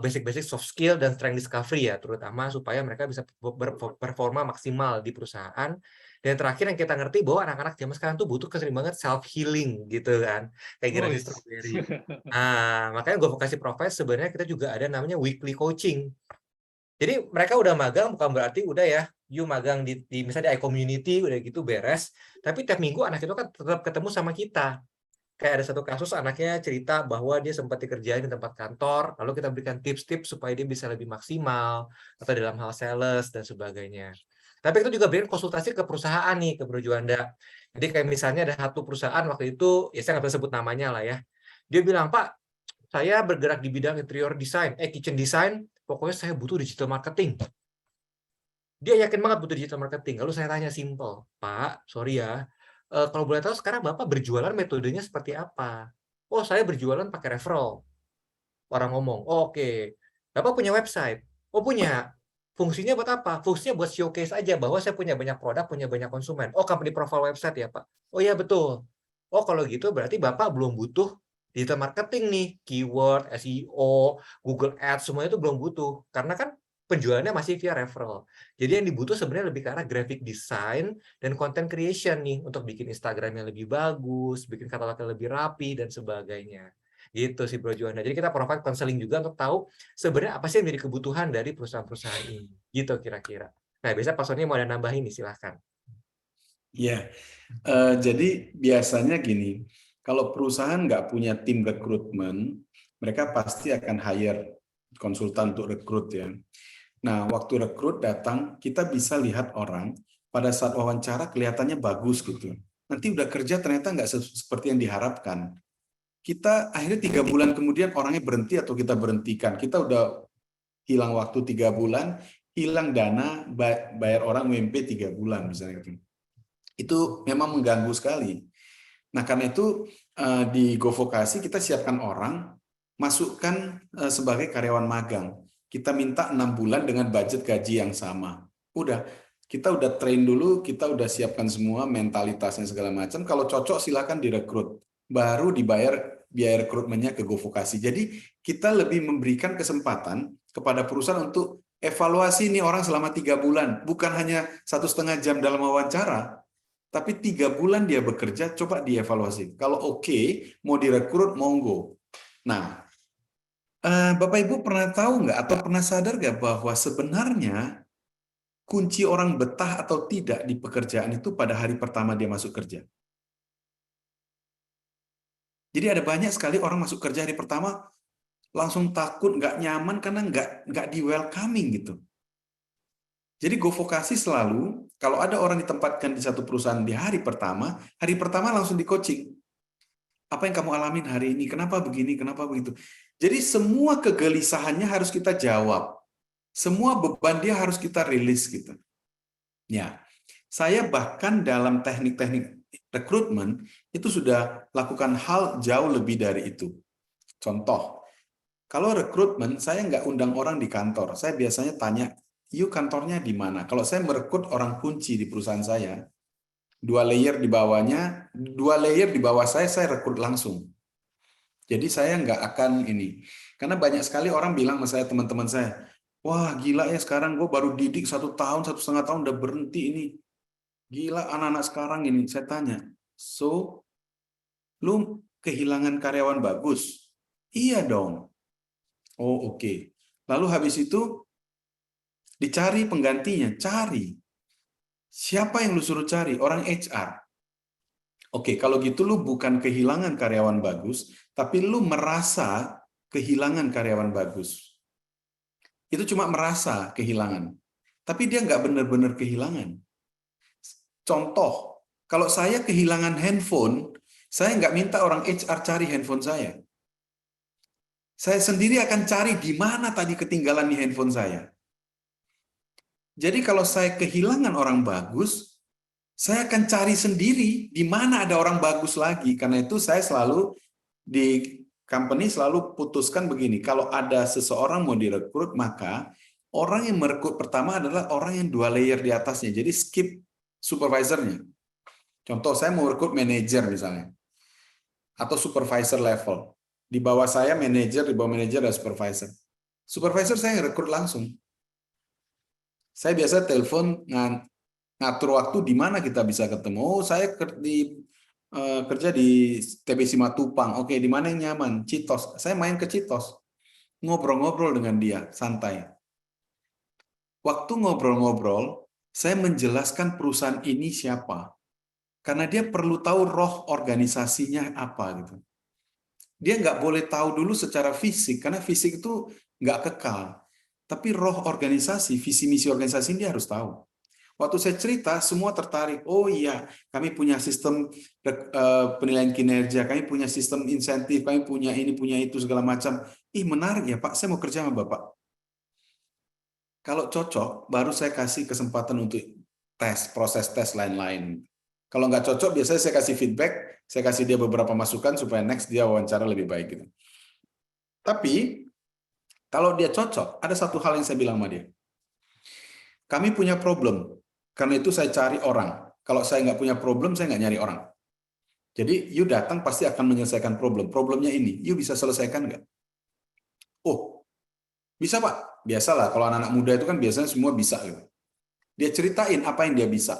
basic-basic soft skill dan strength discovery ya, terutama supaya mereka bisa berperforma maksimal di perusahaan. Dan terakhir yang kita ngerti bahwa anak-anak zaman sekarang tuh butuh sering banget self healing gitu kan, kayak generasi strawberry. Nah, makanya GoVokasi Provide sebenarnya kita juga ada namanya weekly coaching. Jadi mereka udah magang bukan berarti udah ya, you magang di misalnya di iCommunity udah gitu beres, tapi tiap minggu anak itu kan tetap ketemu sama kita. Kayak ada satu kasus anaknya cerita bahwa dia sempat dikerjain di tempat kantor, lalu kita berikan tips-tips supaya dia bisa lebih maksimal atau dalam hal sales dan sebagainya. Tapi itu juga berikan konsultasi ke perusahaan nih, ke Bro Juanda. Jadi kayak misalnya ada satu perusahaan waktu itu, ya saya nggak bisa sebut namanya lah ya. Dia bilang, Pak, saya bergerak di bidang interior design, kitchen design, pokoknya saya butuh digital marketing. Dia yakin banget butuh digital marketing. Lalu saya tanya simple, Pak, sorry ya, kalau boleh tahu sekarang Bapak berjualan metodenya seperti apa? Oh, saya berjualan pakai referral. Orang ngomong, oh, oke. Bapak punya website? Oh, punya. Fungsinya buat apa? Fungsinya buat showcase aja bahwa saya punya banyak produk, punya banyak konsumen. Oh, company profile website ya, Pak? Oh iya, betul. Oh, kalau gitu berarti Bapak belum butuh digital marketing nih. Keyword, SEO, Google Ads, semuanya itu belum butuh. Karena kan penjualannya masih via referral. Jadi yang dibutuh sebenarnya lebih ke arah graphic design dan content creation nih untuk bikin Instagramnya lebih bagus, bikin katalognya lebih rapi dan sebagainya. Gitu sih Bro Juanda. Jadi kita provide counseling juga untuk tahu sebenarnya apa sih yang menjadi kebutuhan dari perusahaan-perusahaan ini. Gitu kira-kira. Nah, biasa Pak Sony mau ada nambahin nih, silahkan. Ya, jadi biasanya gini, kalau perusahaan nggak punya tim rekrutmen, mereka pasti akan hire konsultan untuk rekrut ya. Nah, waktu rekrut datang, kita bisa lihat orang pada saat wawancara kelihatannya bagus gitu. Nanti udah kerja ternyata nggak seperti yang diharapkan. Kita akhirnya 3 bulan kemudian orangnya berhenti atau kita berhentikan. Kita udah hilang waktu 3 bulan, hilang dana, bayar orang UMP 3 bulan misalnya gitu. Itu memang mengganggu sekali. Nah, karena itu di GoVokasi kita siapkan orang, masukkan sebagai karyawan magang. Kita minta 6 bulan dengan budget gaji yang sama. Udah, kita udah train dulu, kita udah siapkan semua mentalitasnya segala macam. Kalau cocok silakan direkrut. Baru dibayar biaya rekrutmennya ke GoVokasi. Jadi kita lebih memberikan kesempatan kepada perusahaan untuk evaluasi ini orang selama 3 bulan, bukan hanya 1,5 jam dalam wawancara. Tapi 3 bulan dia bekerja, coba dievaluasi. Kalau oke, mau direkrut, monggo. Nah, Bapak Ibu pernah tahu nggak atau pernah sadar nggak bahwa sebenarnya kunci orang betah atau tidak di pekerjaan itu pada hari pertama dia masuk kerja? Jadi ada banyak sekali orang masuk kerja hari pertama langsung takut, nggak nyaman karena nggak di welcoming gitu. Jadi GoVokasi selalu, kalau ada orang ditempatkan di satu perusahaan di hari pertama langsung di coaching. Apa yang kamu alamin hari ini? Kenapa begini? Kenapa begitu? Jadi semua kegelisahannya harus kita jawab. Semua beban dia harus kita rilis gitu. Ya, saya bahkan dalam teknik-teknik rekrutmen itu sudah lakukan hal jauh lebih dari itu. Contoh, kalau rekrutmen saya nggak undang orang di kantor. Saya biasanya tanya, "Yuk kantornya di mana?" Kalau saya merekrut orang kunci di perusahaan saya, 2 layer di bawahnya, 2 layer di bawah saya rekrut langsung. Jadi saya nggak akan ini. Karena banyak sekali orang bilang sama saya, teman-teman saya, "Wah gila ya sekarang gue baru didik 1 tahun, 1,5 tahun udah berhenti ini. Gila anak-anak sekarang ini." Saya tanya, "So, lu kehilangan karyawan bagus?" "Iya dong." "Oh oke." Lalu habis itu dicari penggantinya, cari. Siapa yang lu suruh cari? Orang HR. Oke, kalau gitu lu bukan kehilangan karyawan bagus, tapi lu merasa kehilangan karyawan bagus. Itu cuma merasa kehilangan. Tapi dia nggak benar-benar kehilangan. Contoh, kalau saya kehilangan handphone, saya nggak minta orang HR cari handphone saya. Saya sendiri akan cari di mana tadi ketinggalan di handphone saya. Jadi kalau saya kehilangan orang bagus, saya akan cari sendiri di mana ada orang bagus lagi. Karena itu saya selalu di company selalu putuskan begini, kalau ada seseorang mau direkrut, maka orang yang merekrut pertama adalah orang yang 2 layer di atasnya. Jadi skip supervisornya. Contoh, saya mau rekrut manajer misalnya, atau supervisor level. Di bawah saya manajer, di bawah manajer ada supervisor. Supervisor saya rekrut langsung. Saya biasa telepon ngatur waktu di mana kita bisa ketemu. Oh, saya kerja di TB Simatupang. Oke, di mana yang nyaman? Citos. Saya main ke Citos. Ngobrol-ngobrol dengan dia, santai. Waktu ngobrol-ngobrol, saya menjelaskan perusahaan ini siapa. Karena dia perlu tahu roh organisasinya apa gitu. Dia nggak boleh tahu dulu secara fisik, karena fisik itu nggak kekal. Tapi roh organisasi, visi misi organisasi dia harus tahu. Waktu saya cerita, semua tertarik. Oh iya, kami punya sistem penilaian kinerja, kami punya sistem insentif, kami punya ini, punya itu, segala macam. Ih, menarik ya Pak, saya mau kerja sama Bapak. Kalau cocok, baru saya kasih kesempatan untuk tes, proses tes lain-lain. Kalau nggak cocok, biasanya saya kasih feedback, saya kasih dia beberapa masukan supaya next dia wawancara lebih baik. Gitu. Tapi, kalau dia cocok, ada satu hal yang saya bilang sama dia. Kami punya problem, karena itu saya cari orang. Kalau saya nggak punya problem, saya nggak nyari orang. Jadi, you datang pasti akan menyelesaikan problem. Problemnya ini, you bisa selesaikan nggak? Oh, bisa Pak. Biasalah, kalau anak-anak muda itu kan biasanya semua bisa. Gitu. Dia ceritain apa yang dia bisa.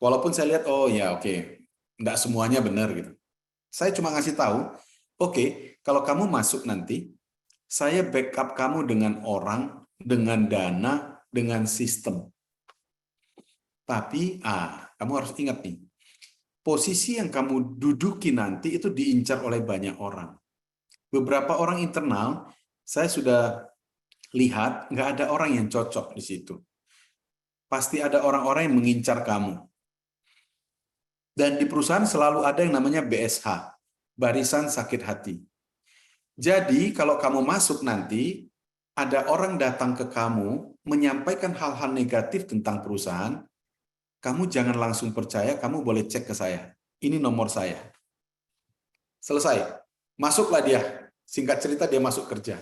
Walaupun saya lihat, oh ya oke, nggak semuanya benar gitu. Saya cuma ngasih tahu, oke, kalau kamu masuk nanti, saya backup kamu dengan orang, dengan dana, dengan sistem. Tapi, kamu harus ingat nih, posisi yang kamu duduki nanti itu diincar oleh banyak orang. Beberapa orang internal, saya sudah lihat, nggak ada orang yang cocok di situ. Pasti ada orang-orang yang mengincar kamu. Dan di perusahaan selalu ada yang namanya BSH, barisan sakit hati. Jadi kalau kamu masuk nanti, ada orang datang ke kamu, menyampaikan hal-hal negatif tentang perusahaan, kamu jangan langsung percaya, kamu boleh cek ke saya. Ini nomor saya. Selesai. Masuklah dia. Singkat cerita dia masuk kerja.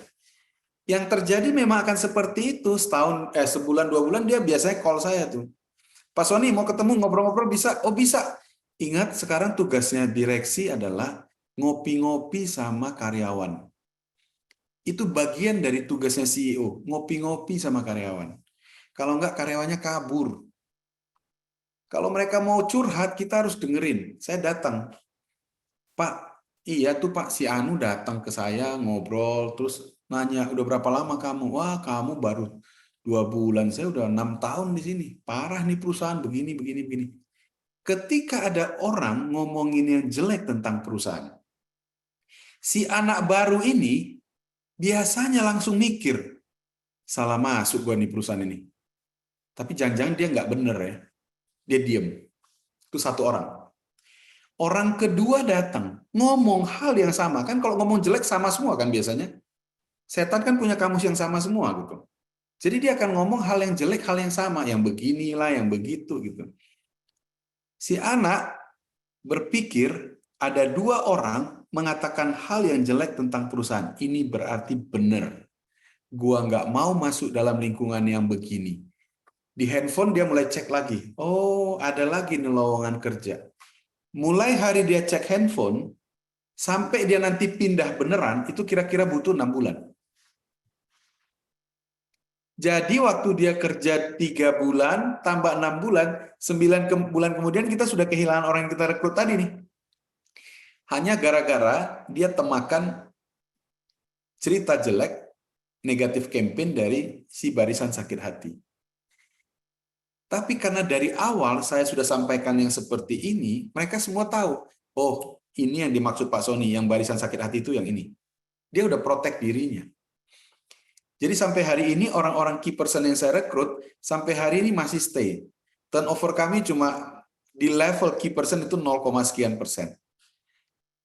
Yang terjadi memang akan seperti itu. Sebulan 2 bulan dia biasanya call saya tuh. Pak Sony mau ketemu ngobrol-ngobrol bisa? Oh bisa. Ingat sekarang tugasnya direksi adalah ngopi-ngopi sama karyawan. Itu bagian dari tugasnya CEO. Ngopi-ngopi sama karyawan. Kalau enggak karyawannya kabur. Kalau mereka mau curhat, kita harus dengerin. Saya datang. Pak, iya tuh Pak, si Anu datang ke saya, ngobrol, terus nanya, udah berapa lama kamu? Wah, kamu baru 2 bulan, saya udah 6 tahun di sini. Parah nih perusahaan, begini, begini, begini. Ketika ada orang ngomongin yang jelek tentang perusahaan, si anak baru ini biasanya langsung mikir, salah masuk gua nih perusahaan ini. Tapi jangan-jangan dia nggak bener ya. Dia diem. Itu satu orang. Orang kedua datang, ngomong hal yang sama. Kan kalau ngomong jelek sama semua kan biasanya. Setan kan punya kamus yang sama semua gitu. Jadi dia akan ngomong hal yang jelek, hal yang sama. Yang beginilah, yang begitu gitu. Si anak berpikir ada 2 orang mengatakan hal yang jelek tentang perusahaan. Ini berarti benar. Gua nggak mau masuk dalam lingkungan yang begini. Di handphone dia mulai cek lagi. Oh, ada lagi nih lowongan kerja. Mulai hari dia cek handphone, sampai dia nanti pindah beneran, itu kira-kira butuh 6 bulan. Jadi waktu dia kerja 3 bulan, tambah 6 bulan, 9 bulan kemudian kita sudah kehilangan orang yang kita rekrut tadi nih. Hanya gara-gara dia temakan cerita jelek, negatif campaign dari si barisan sakit hati. Tapi karena dari awal saya sudah sampaikan yang seperti ini, mereka semua tahu, oh ini yang dimaksud Pak Sony, yang barisan sakit hati itu yang ini. Dia udah protect dirinya. Jadi sampai hari ini orang-orang key person yang saya rekrut, sampai hari ini masih stay. Turnover kami cuma di level key person itu 0, sekian %.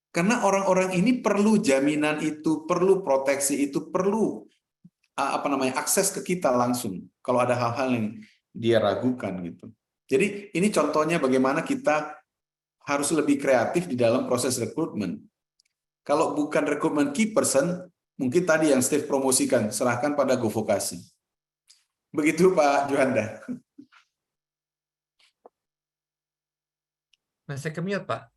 Karena orang-orang ini perlu jaminan itu, perlu proteksi itu, perlu akses ke kita langsung. Kalau ada hal-hal yang dia ragukan gitu. Jadi ini contohnya bagaimana kita harus lebih kreatif di dalam proses rekrutmen. Kalau bukan rekrutmen key person, mungkin tadi yang Steve promosikan, serahkan pada GoVokasi. Begitu Pak Juanda. Masih ke-mute, Pak.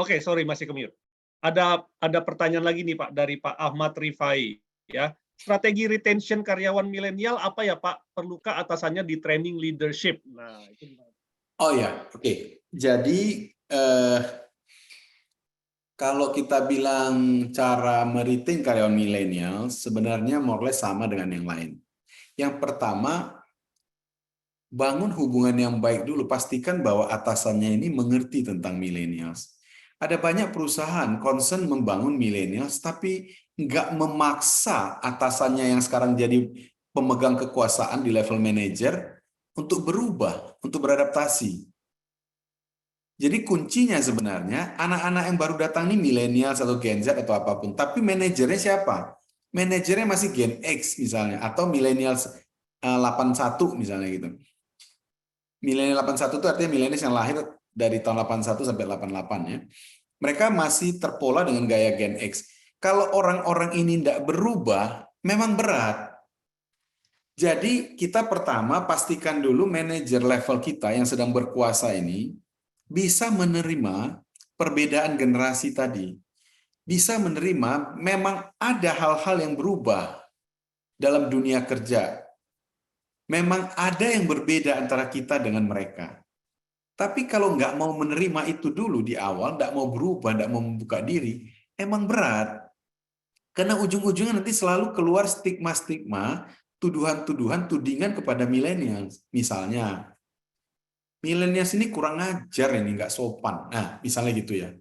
Oke, sorry masih ke-mute. Ada pertanyaan lagi nih Pak dari Pak Ahmad Rifai. Ya, strategi retention karyawan milenial apa ya Pak? Perlukah atasannya di training leadership? Nah, itu gimana? Oh ya, oke. Jadi kalau kita bilang cara meretain karyawan milenial, sebenarnya more or less sama dengan yang lain. Yang pertama, bangun hubungan yang baik dulu. Pastikan bahwa atasannya ini mengerti tentang millennials. Ada banyak perusahaan concern membangun millennials, tapi nggak memaksa atasannya yang sekarang jadi pemegang kekuasaan di level manager untuk berubah, untuk beradaptasi. Jadi kuncinya sebenarnya anak-anak yang baru datang ini millennials atau Gen Z atau apapun, tapi manajernya siapa? Manajernya masih Gen X misalnya, atau millennials 81 misalnya gitu. Milenial 81 itu artinya milenial yang lahir dari tahun 81 sampai 88 ya. Mereka masih terpola dengan gaya Gen X. Kalau orang-orang ini tidak berubah, memang berat. Jadi kita pertama pastikan dulu manajer level kita yang sedang berkuasa ini bisa menerima perbedaan generasi tadi. Bisa menerima memang ada hal-hal yang berubah dalam dunia kerja. Memang ada yang berbeda antara kita dengan mereka. Tapi kalau nggak mau menerima itu dulu di awal, nggak mau berubah, nggak mau membuka diri, emang berat. Karena ujung-ujungnya nanti selalu keluar stigma-stigma, tuduhan-tuduhan, tudingan kepada millennials. Misalnya, millennials ini kurang ajar ini, nggak sopan. Nah, misalnya gitu ya.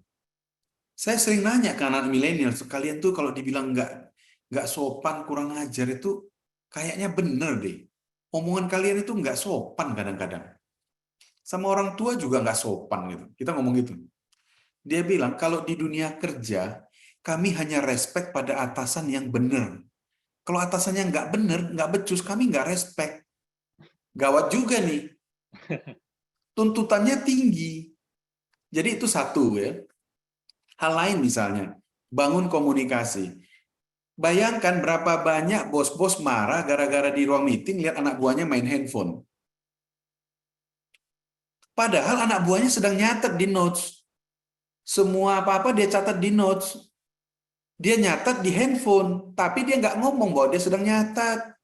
Saya sering nanya ke anak milenial, kalian tuh kalau dibilang nggak sopan, kurang ajar itu kayaknya bener deh. Omongan kalian itu nggak sopan kadang-kadang. Sama orang tua juga nggak sopan gitu. Kita ngomong gitu. Dia bilang kalau di dunia kerja kami hanya respect pada atasan yang benar. Kalau atasannya nggak benar, nggak becus, kami nggak respect. Gawat juga nih. Tuntutannya tinggi. Jadi itu satu ya. Hal lain misalnya, bangun komunikasi. Bayangkan berapa banyak bos-bos marah gara-gara di ruang meeting lihat anak buahnya main handphone. Padahal anak buahnya sedang nyatet di notes. Semua apa-apa dia catat di notes. Dia nyatat di handphone, tapi dia nggak ngomong bahwa dia sedang nyatat.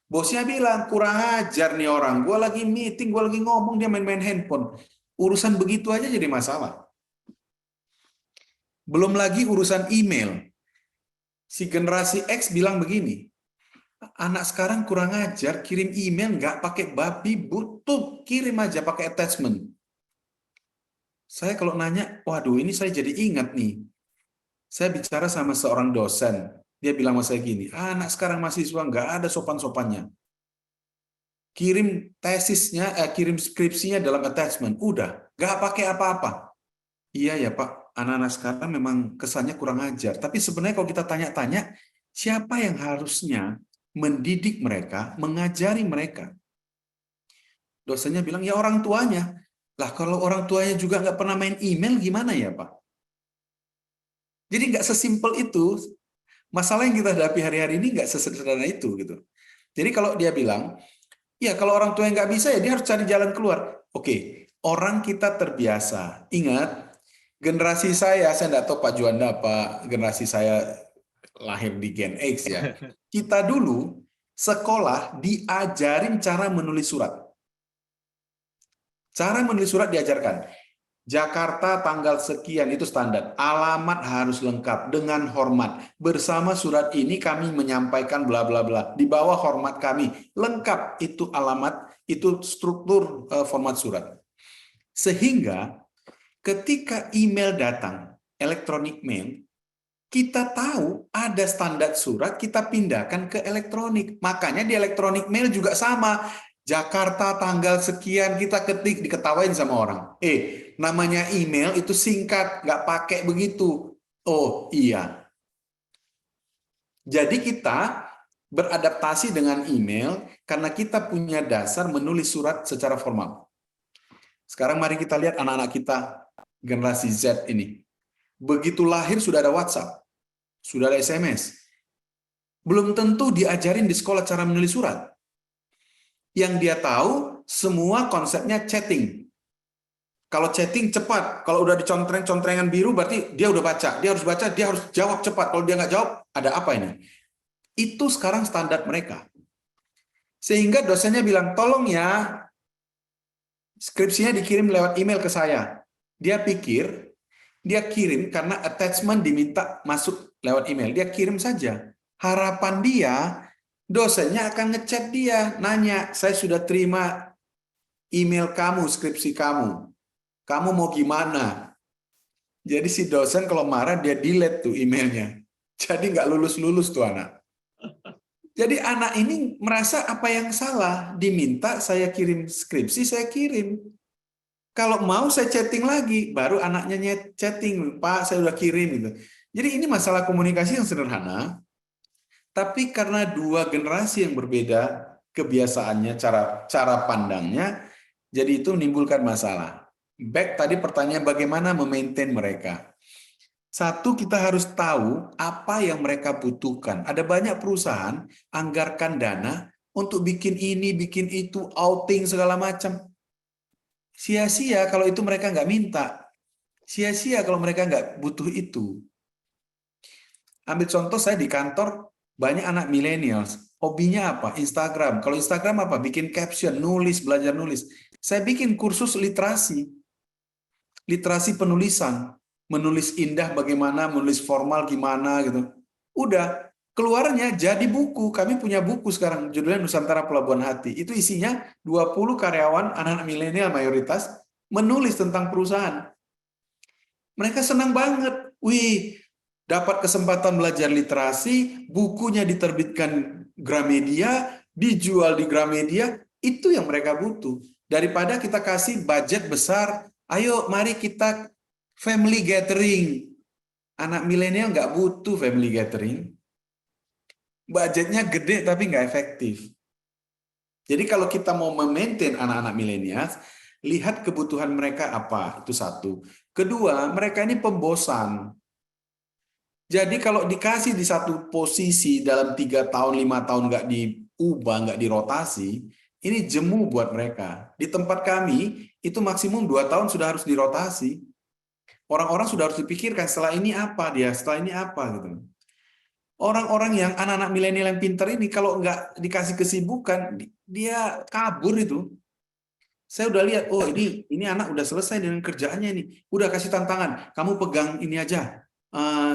Bosnya bilang, kurang ajar nih orang. Gua lagi meeting, gua lagi ngomong, dia main-main handphone. Urusan begitu aja jadi masalah. Belum lagi urusan email. Si generasi X bilang begini, anak sekarang kurang ajar, kirim email nggak pakai babi, butuh kirim aja pakai attachment. Saya kalau nanya, waduh ini saya jadi ingat nih. Saya bicara sama seorang dosen, dia bilang sama saya gini, anak sekarang mahasiswa nggak ada sopan-sopannya. Kirim tesisnya, kirim skripsinya dalam attachment, udah, nggak pakai apa-apa. Iya ya Pak, anak-anak sekarang memang kesannya kurang ajar. Tapi sebenarnya kalau kita tanya-tanya, siapa yang harusnya mendidik mereka, mengajari mereka? Dosennya bilang, ya orang tuanya. Lah kalau orang tuanya juga nggak pernah main email, gimana ya Pak? Jadi nggak sesimpel itu. Masalah yang kita hadapi hari-hari ini nggak sesederhana itu gitu. Jadi kalau dia bilang, ya kalau orang tua yang nggak bisa ya dia harus cari jalan keluar. Oke, orang kita terbiasa. Ingat, generasi saya nggak tahu Pak Juanda apa generasi saya lahir di Gen X ya. Kita dulu sekolah diajarin cara menulis surat. Cara menulis surat diajarkan. Jakarta tanggal sekian itu standar. Alamat harus lengkap dengan hormat. Bersama surat ini kami menyampaikan bla bla bla. Di bawah hormat kami lengkap itu alamat, itu struktur format surat. Sehingga ketika email datang, elektronik mail, kita tahu ada standar surat, kita pindahkan ke elektronik. Makanya di elektronik mail juga sama. Jakarta tanggal sekian kita ketik, diketawain sama orang. Namanya email itu singkat, nggak pakai begitu. Oh iya. Jadi kita beradaptasi dengan email karena kita punya dasar menulis surat secara formal. Sekarang mari kita lihat anak-anak kita generasi Z ini. Begitu lahir sudah ada WhatsApp, sudah ada SMS. Belum tentu diajarin di sekolah cara menulis surat. Yang dia tahu semua konsepnya chatting. Kalau chatting cepat, kalau udah dicontreng-contrengan biru berarti dia udah baca, dia harus jawab cepat. Kalau dia nggak jawab, ada apa ini? Itu sekarang standar mereka. Sehingga dosennya bilang, tolong ya, skripsinya dikirim lewat email ke saya. Dia pikir, dia kirim karena attachment diminta masuk lewat email. Dia kirim saja. Harapan dia, dosennya akan ngechat dia, nanya, saya sudah terima email kamu, skripsi kamu. Kamu mau gimana? Jadi si dosen kalau marah, dia delete tuh emailnya. Jadi nggak lulus-lulus tuh anak. Jadi anak ini merasa apa yang salah. Diminta saya kirim skripsi, saya kirim. Kalau mau saya chatting lagi, baru anaknya chatting, Pak saya udah kirim gitu. Jadi ini masalah komunikasi yang sederhana, tapi karena dua generasi yang berbeda kebiasaannya, cara pandangnya, jadi itu menimbulkan masalah. Back tadi pertanyaan bagaimana memaintain mereka. Satu, kita harus tahu apa yang mereka butuhkan. Ada banyak perusahaan anggarkan dana untuk bikin ini, bikin itu, outing segala macam. Sia-sia kalau itu mereka nggak minta. Sia-sia kalau mereka nggak butuh itu. Ambil contoh saya di kantor, banyak anak millennials. Hobinya apa? Instagram. Kalau Instagram apa? Bikin caption, nulis, belajar nulis. Saya bikin kursus literasi. Literasi penulisan. Menulis indah bagaimana, menulis formal gimana gitu. Udah, keluarnya jadi buku. Kami punya buku sekarang, judulnya Nusantara Pelabuhan Hati. Itu isinya 20 karyawan, anak-anak milenial mayoritas, menulis tentang perusahaan. Mereka senang banget. Wih, dapat kesempatan belajar literasi, bukunya diterbitkan Gramedia, dijual di Gramedia, itu yang mereka butuh. Daripada kita kasih budget besar, ayo mari kita family gathering. Anak milenial nggak butuh family gathering. Budgetnya gede tapi nggak efektif. Jadi kalau kita mau memaintain anak-anak milenial, lihat kebutuhan mereka apa, itu satu. Kedua, mereka ini pembosan. Jadi kalau dikasih di satu posisi dalam 3 tahun, 5 tahun nggak diubah, nggak dirotasi, ini jemu buat mereka. Di tempat kami, itu maksimum 2 tahun sudah harus dirotasi. Orang-orang sudah harus dipikirkan, setelah ini apa dia, setelah ini apa gitu. Orang-orang yang anak-anak milenial yang pintar ini kalau nggak dikasih kesibukan, dia kabur itu. Saya udah lihat, oh ini anak udah selesai dengan kerjaannya ini. Udah kasih tantangan, kamu pegang ini aja,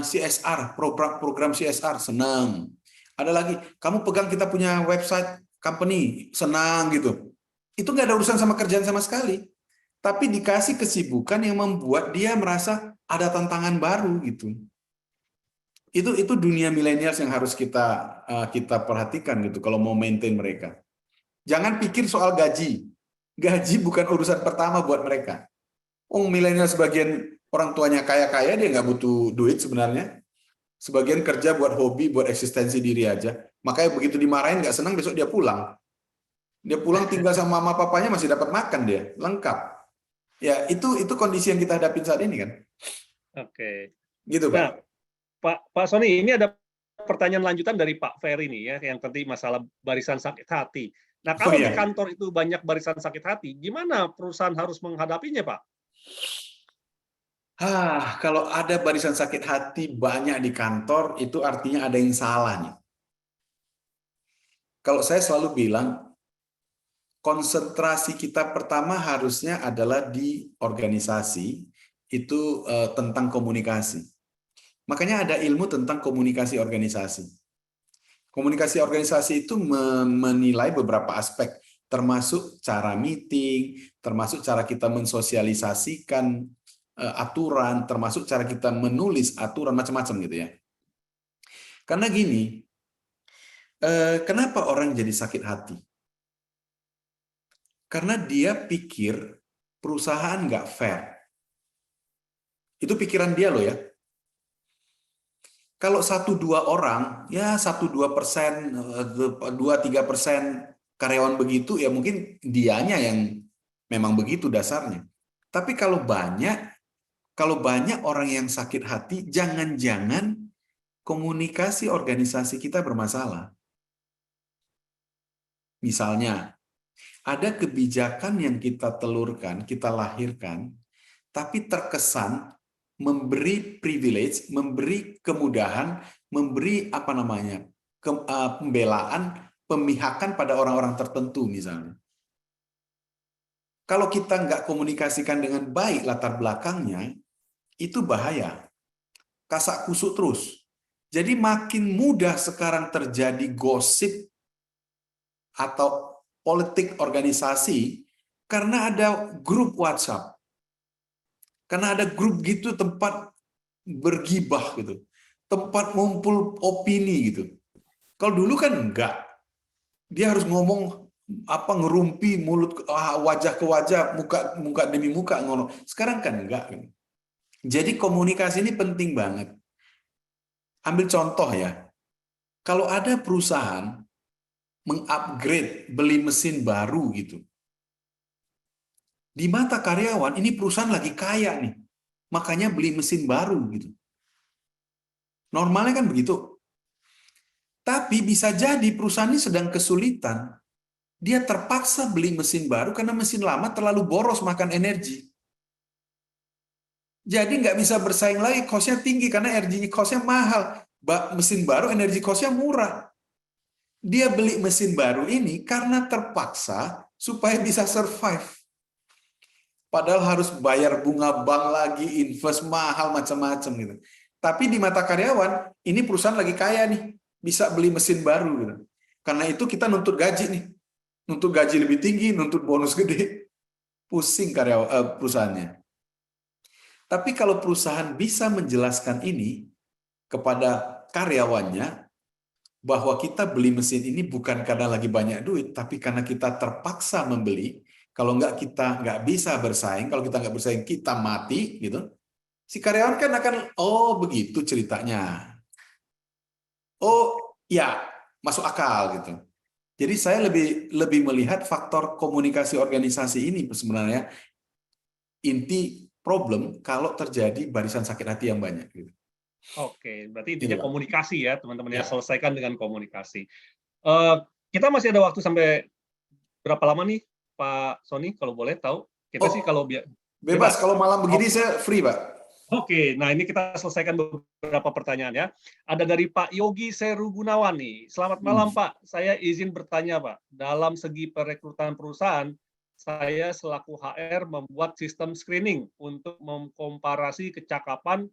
CSR, program CSR, senang. Ada lagi, kamu pegang kita punya website company, senang gitu. Itu nggak ada urusan sama kerjaan sama sekali. Tapi dikasih kesibukan yang membuat dia merasa ada tantangan baru gitu. Itu dunia milenial yang harus kita perhatikan gitu kalau mau maintain mereka. Jangan pikir soal gaji. Gaji bukan urusan pertama buat mereka. Milenial sebagian orang tuanya kaya-kaya, dia nggak butuh duit sebenarnya. Sebagian kerja buat hobi, buat eksistensi diri aja. Makanya begitu dimarahin nggak senang, besok dia pulang. Dia pulang tinggal sama mama papanya masih dapat makan dia, lengkap. Ya itu kondisi yang kita hadapi saat ini kan. Oke. Gitu Pak. Nah, Pak Sony, ini ada pertanyaan lanjutan dari Pak Ferry nih ya, yang tadi masalah barisan sakit hati. Nah, kalau di kantor itu banyak barisan sakit hati, gimana perusahaan harus menghadapinya, Pak? Kalau ada barisan sakit hati banyak di kantor, itu artinya ada yang salah nih. Kalau saya selalu bilang, konsentrasi kita pertama harusnya adalah di organisasi, itu tentang komunikasi. Makanya ada ilmu tentang komunikasi organisasi. Komunikasi organisasi itu menilai beberapa aspek, termasuk cara meeting, termasuk cara kita mensosialisasikan aturan, termasuk cara kita menulis aturan, macam-macam gitu ya. Karena gini, kenapa orang jadi sakit hati? Karena dia pikir perusahaan nggak fair. Itu pikiran dia loh ya. Kalau 1-2 orang, ya 1-2%, 2-3% karyawan begitu, ya mungkin dianya yang memang begitu dasarnya. Tapi kalau banyak orang yang sakit hati, jangan-jangan komunikasi organisasi kita bermasalah. Misalnya, ada kebijakan yang kita telurkan, kita lahirkan, tapi terkesan memberi privilege, memberi kemudahan, memberi pembelaan, pemihakan pada orang-orang tertentu misalnya. Kalau kita nggak komunikasikan dengan baik latar belakangnya, itu bahaya. Kasak kusuk terus. Jadi makin mudah sekarang terjadi gosip atau politik organisasi karena ada grup WhatsApp. Karena ada grup gitu, tempat bergibah gitu, tempat ngumpul opini gitu. Kalau dulu kan enggak, dia harus ngomong ngerumpi mulut, wajah ke wajah, muka demi muka ngomong. Sekarang kan enggak. Jadi komunikasi ini penting banget. Ambil contoh ya, kalau ada perusahaan mengupgrade, beli mesin baru gitu. Di mata karyawan, ini perusahaan lagi kaya nih. Makanya beli mesin baru gitu. Normalnya kan begitu. Tapi bisa jadi perusahaan ini sedang kesulitan. Dia terpaksa beli mesin baru karena mesin lama terlalu boros makan energi. Jadi nggak bisa bersaing lagi, cost-nya tinggi karena energi cost-nya mahal. Mesin baru energi cost-nya murah. Dia beli mesin baru ini karena terpaksa supaya bisa survive. Padahal harus bayar bunga bank lagi, invest mahal, macam-macam gitu. Tapi di mata karyawan, ini perusahaan lagi kaya nih, bisa beli mesin baru gitu. Karena itu kita nuntut gaji nih. Nuntut gaji lebih tinggi, nuntut bonus gede. Pusing perusahaannya. Tapi kalau perusahaan bisa menjelaskan ini kepada karyawannya, bahwa kita beli mesin ini bukan karena lagi banyak duit, tapi karena kita terpaksa membeli. Kalau nggak, kita nggak bisa bersaing. Kalau kita nggak bersaing, kita mati, gitu. Si karyawan kan akan, oh begitu ceritanya. Oh ya, masuk akal gitu. Jadi saya lebih melihat faktor komunikasi organisasi ini sebenarnya inti problem kalau terjadi barisan sakit hati yang banyak. Gitu. Oke, berarti intinya Gitu, Pak. komunikasi ya, teman-teman ya, Ya. selesaikan dengan komunikasi. Kita masih ada waktu sampai berapa lama nih, Pak Sony, kalau boleh tahu? Kita sih kalau Bebas, kalau malam begini Oke. saya free, Pak. Oke, nah ini kita selesaikan beberapa pertanyaan ya. Ada dari Pak Yogi Seru Gunawan nih. Selamat malam Pak, saya izin bertanya Pak. Dalam segi perekrutan perusahaan, saya selaku HR membuat sistem screening untuk mengkomparasi kecakapan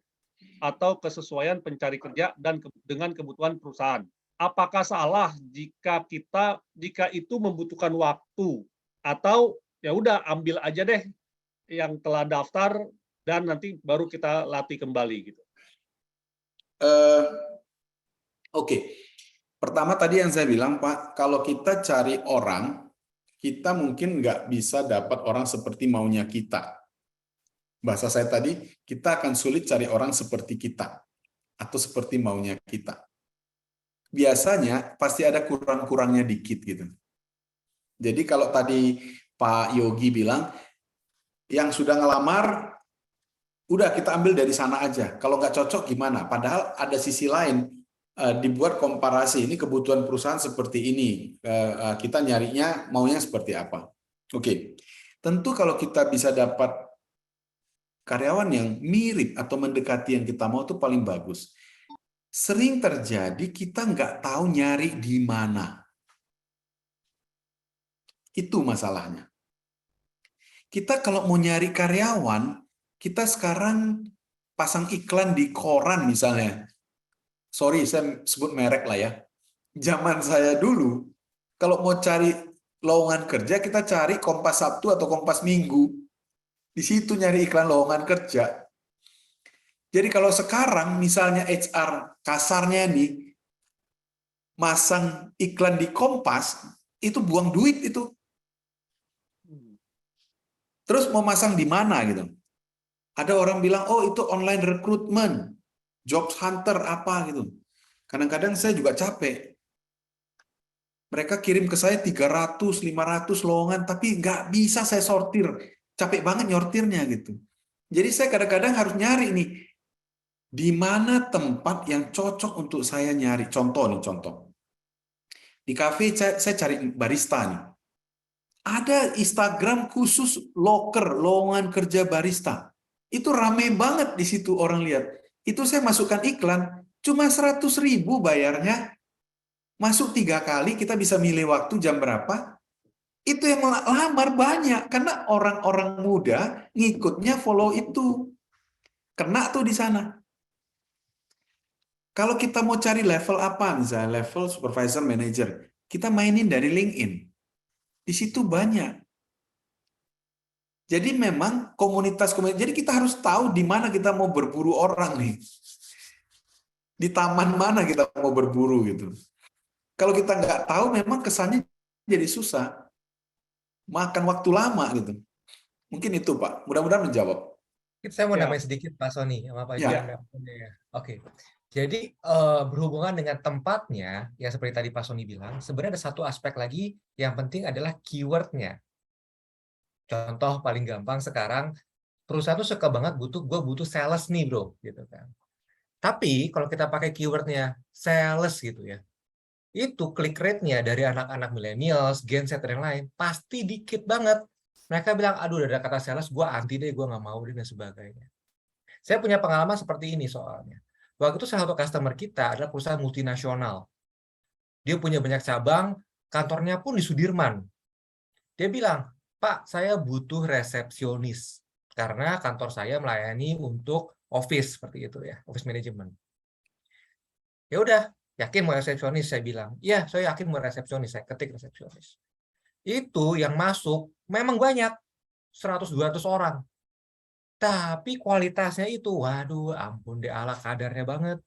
atau kesesuaian pencari kerja dan dengan kebutuhan perusahaan. Apakah salah jika itu membutuhkan waktu atau ya udah ambil aja deh yang telah daftar dan nanti baru kita latih kembali gitu. Oke. Pertama tadi yang saya bilang Pak, kalau kita cari orang, kita mungkin nggak bisa dapat orang seperti maunya kita. Bahasa saya tadi, kita akan sulit cari orang seperti kita atau seperti maunya kita. Biasanya pasti ada kurang-kurangnya dikit gitu. Jadi kalau tadi Pak Yogi bilang, yang sudah ngelamar, udah kita ambil dari sana aja. Kalau nggak cocok gimana? Padahal ada sisi lain, dibuat komparasi, ini kebutuhan perusahaan seperti ini, kita nyarinya maunya seperti apa. Oke, tentu kalau kita bisa dapat karyawan yang mirip atau mendekati yang kita mau itu paling bagus. Sering terjadi kita nggak tahu nyari di mana. Itu masalahnya. Kita kalau mau nyari karyawan, kita sekarang pasang iklan di koran misalnya. Sorry, saya sebut merek lah ya. Zaman saya dulu, kalau mau cari lowongan kerja, kita cari Kompas Sabtu atau Kompas Minggu. Di situ nyari iklan lowongan kerja. Jadi kalau sekarang, misalnya HR kasarnya nih, masang iklan di Kompas, itu buang duit itu. Terus mau masang di mana gitu? Ada orang bilang, oh itu online recruitment, jobs hunter apa gitu. Kadang-kadang saya juga capek. Mereka kirim ke saya 300, 500 lowongan, tapi nggak bisa saya sortir. Capek banget nyortirnya gitu. Jadi saya kadang-kadang harus nyari nih, di mana tempat yang cocok untuk saya nyari. Contoh nih, contoh. Di kafe saya cari barista nih. Ada Instagram khusus loker, lowongan kerja barista. Itu rame banget di situ orang lihat. Itu saya masukkan iklan, cuma 100.000 bayarnya. Masuk 3 kali, kita bisa milih waktu jam berapa. Itu yang lamar banyak, karena orang-orang muda ngikutnya follow itu. Kena tuh di sana. Kalau kita mau cari level apa, misalnya level supervisor manager, kita mainin dari LinkedIn. Di situ banyak. Jadi memang komunitas-komunitas, jadi kita harus tahu di mana kita mau berburu orang nih. Di taman mana kita mau berburu gitu. Kalau kita nggak tahu, memang kesannya jadi susah. Makan waktu lama gitu. Mungkin itu Pak, mudah-mudahan menjawab. Saya mau Ya. nambahin sedikit Pak Sony sama Pak Ya. Juanda. Oke. Jadi berhubungan dengan tempatnya, yang seperti tadi Pak Sony bilang, sebenarnya ada satu aspek lagi yang penting adalah keywordnya. Contoh paling gampang sekarang, perusahaan tuh suka banget gue butuh sales nih bro, gitu kan. Tapi kalau kita pakai keywordnya sales gitu ya, itu click rate-nya dari anak-anak millennials, Gen Z dan lain pasti dikit banget. Mereka bilang, aduh udah ada kata sales, gue anti deh, gue nggak mau deh dan sebagainya. Saya punya pengalaman seperti ini soalnya. Waktu itu salah satu customer kita adalah perusahaan multinasional. Dia punya banyak cabang, kantornya pun di Sudirman. Dia bilang, Pak, saya butuh resepsionis karena kantor saya melayani untuk office seperti itu ya, office management. Ya udah, yakin mau resepsionis? Saya bilang, iya, saya yakin mau resepsionis. Saya ketik resepsionis. Itu yang masuk memang banyak, 100-200 orang. Tapi kualitasnya itu, waduh, ampun deh ala kadarnya banget.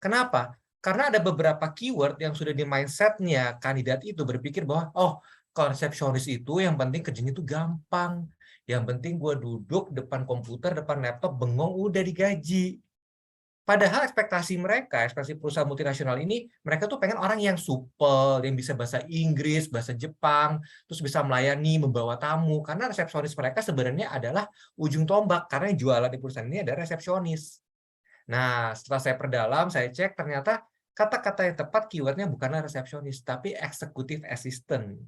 Kenapa? Karena ada beberapa keyword yang sudah di mindset-nya kandidat itu berpikir bahwa, oh, konsepsionis itu yang penting kerjanya itu gampang. Yang penting gue duduk depan komputer, depan laptop, bengong, udah digaji. Padahal ekspektasi perusahaan multinasional ini, mereka tuh pengen orang yang supel, yang bisa bahasa Inggris, bahasa Jepang, terus bisa melayani, membawa tamu. Karena resepsionis mereka sebenarnya adalah ujung tombak, karena yang jualan di perusahaan ini ada resepsionis. Nah, setelah saya perdalam, saya cek, ternyata kata-kata yang tepat keywordnya bukanlah resepsionis, tapi executive assistant.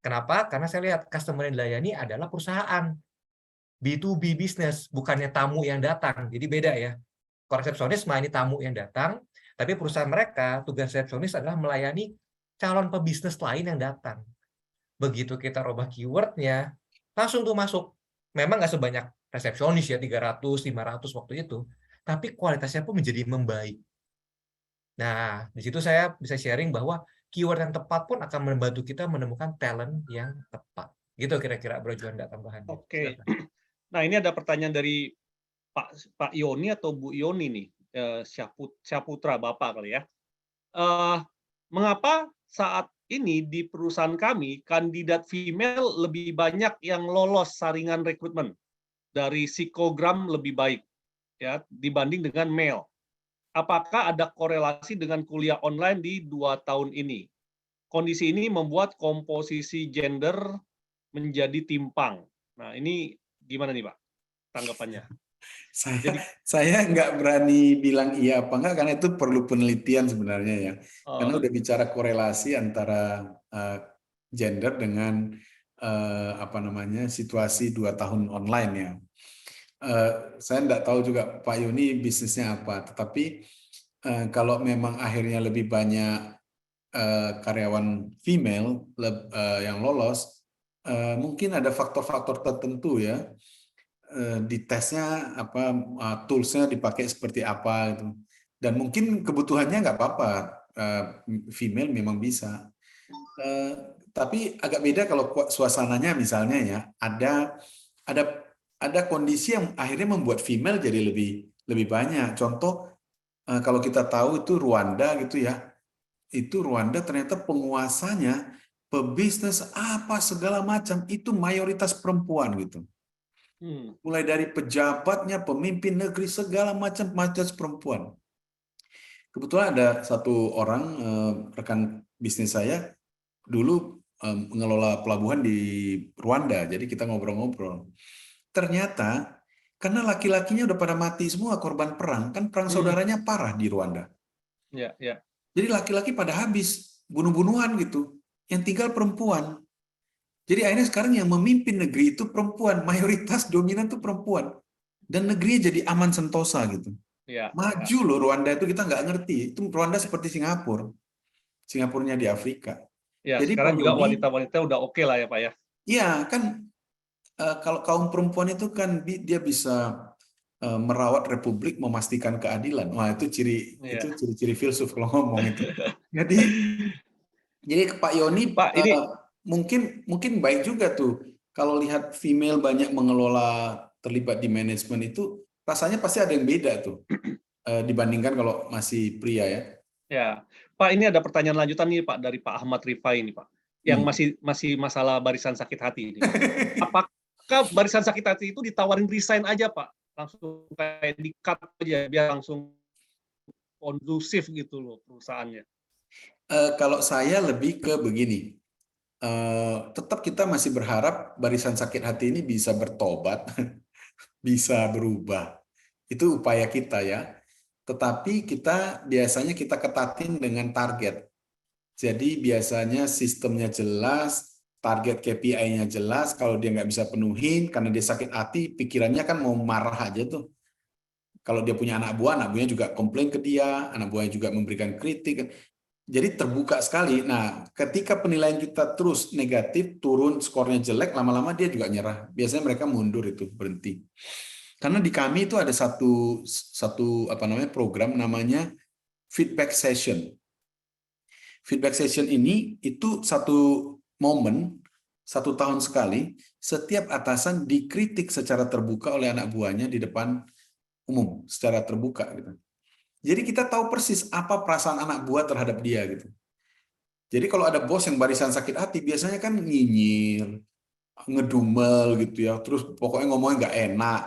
Kenapa? Karena saya lihat customer yang dilayani adalah perusahaan. B2B business, bukannya tamu yang datang. Jadi beda ya. Resepsionis melayani tamu yang datang, tapi perusahaan mereka, tugas resepsionis adalah melayani calon pebisnis lain yang datang. Begitu kita rubah keyword-nya, langsung tuh masuk. Memang nggak sebanyak resepsionis ya, 300, 500 waktu itu, tapi kualitasnya pun menjadi membaik. Nah, di situ saya bisa sharing bahwa keyword yang tepat pun akan membantu kita menemukan talent yang tepat. Gitu kira-kira Bro Juanda tambahannya. Oke. Silakan. Nah, ini ada pertanyaan dari Pak Yoni atau Bu Yoni nih, Syaputra Bapak kali ya. Mengapa saat ini di perusahaan kami kandidat female lebih banyak yang lolos saringan rekrutmen dari psikogram lebih baik ya dibanding dengan male? Apakah ada korelasi dengan kuliah online di 2 tahun ini? Kondisi ini membuat komposisi gender menjadi timpang. Nah, ini gimana nih, Pak, tanggapannya? Saya nggak berani bilang iya apa enggak karena itu perlu penelitian sebenarnya ya. Karena udah bicara korelasi antara gender dengan apa namanya situasi 2 tahun online ya. Saya nggak tahu juga Pak Yoni bisnisnya apa, tetapi kalau memang akhirnya lebih banyak karyawan female yang lolos, mungkin ada faktor-faktor tertentu ya. Di tesnya apa toolsnya dipakai seperti apa gitu, dan mungkin kebutuhannya nggak apa-apa, female memang bisa, tapi agak beda kalau suasananya misalnya ya ada kondisi yang akhirnya membuat female jadi lebih banyak. Contoh kalau kita tahu itu Rwanda gitu ya, itu Rwanda ternyata penguasanya pebisnis apa segala macam itu mayoritas perempuan gitu. Mulai dari pejabatnya, pemimpin negeri, segala macam perempuan. Kebetulan ada satu orang, rekan bisnis saya, dulu mengelola pelabuhan di Rwanda, jadi kita ngobrol-ngobrol. Ternyata, karena laki-lakinya udah pada mati semua korban perang, kan perang saudaranya parah di Rwanda. Jadi laki-laki pada habis, bunuh-bunuhan gitu. Yang tinggal perempuan. Jadi akhirnya sekarang yang memimpin negeri itu perempuan, mayoritas dominan itu perempuan. Dan negerinya jadi aman sentosa gitu. Maju loh Rwanda itu, kita nggak ngerti. Itu Rwanda seperti Singapura. Singapurnya di Afrika. Ya, jadi sekarang Pak juga Yoni, wanita-wanita udah oke lah ya Pak ya. Iya kan, kalau kaum perempuan itu kan dia bisa merawat republik, memastikan keadilan. Wah itu ciri-ciri filsuf kalau ngomong itu. Jadi Pak Yoni, Pak, ini mungkin baik juga tuh kalau lihat female banyak mengelola, terlibat di manajemen itu, rasanya pasti ada yang beda tuh dibandingkan kalau masih pria ya. Ya, Pak, ini ada pertanyaan lanjutan nih Pak dari Pak Ahmad Rifai ini Pak, yang masih masalah barisan sakit hati ini. Apakah barisan sakit hati itu ditawarin resign aja Pak, langsung kayak di-cut aja biar langsung kondusif gitu loh perusahaannya? Kalau saya lebih ke begini, tetap kita masih berharap barisan sakit hati ini bisa bertobat, bisa berubah. Itu upaya kita ya. Tetapi biasanya kita ketatin dengan target. Jadi biasanya sistemnya jelas, target KPI-nya jelas. Kalau dia nggak bisa penuhin karena dia sakit hati, pikirannya kan mau marah aja tuh. Kalau dia punya anak buahnya juga komplain ke dia, anak buahnya juga memberikan kritik. Jadi terbuka sekali. Nah, ketika penilaian kita terus negatif, turun, skornya jelek, lama-lama dia juga nyerah. Biasanya mereka mundur itu, berhenti. Karena di kami itu ada satu program namanya feedback session. Feedback session ini itu satu momen 1 tahun sekali, setiap atasan dikritik secara terbuka oleh anak buahnya di depan umum, secara terbuka gitu. Jadi kita tahu persis apa perasaan anak buah terhadap dia gitu. Jadi kalau ada bos yang barisan sakit hati, biasanya kan nyinyir, ngedumel gitu ya, terus pokoknya ngomongnya nggak enak.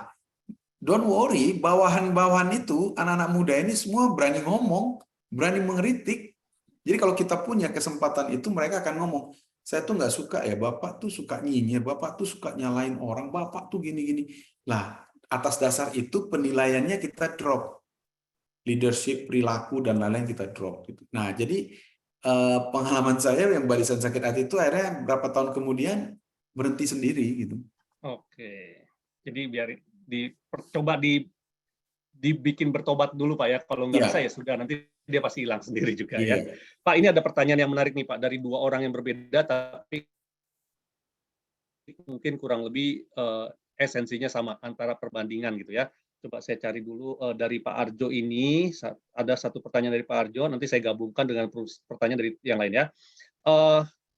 Don't worry, bawahan-bawahan itu, anak-anak muda ini semua berani ngomong, berani mengkritik. Jadi kalau kita punya kesempatan itu, mereka akan ngomong, saya tuh nggak suka ya, Bapak tuh suka nyinyir, Bapak tuh suka nyalain orang, Bapak tuh gini-gini. Lah, atas dasar itu penilaiannya kita drop. Leadership, perilaku, dan lain-lain kita drop. Gitu. Nah, jadi pengalaman saya yang barisan sakit hati itu akhirnya berapa tahun kemudian berhenti sendiri gitu. Oke. Jadi biar coba dibikin bertobat dulu Pak ya. Kalau nggak bisa ya sudah, nanti dia pasti hilang sendiri juga ya. Pak, ini ada pertanyaan yang menarik nih Pak, dari 2 orang yang berbeda tapi mungkin kurang lebih esensinya sama, antara perbandingan gitu ya. Coba saya cari dulu dari Pak Arjo ini, ada satu pertanyaan dari Pak Arjo, nanti saya gabungkan dengan pertanyaan dari yang lain ya.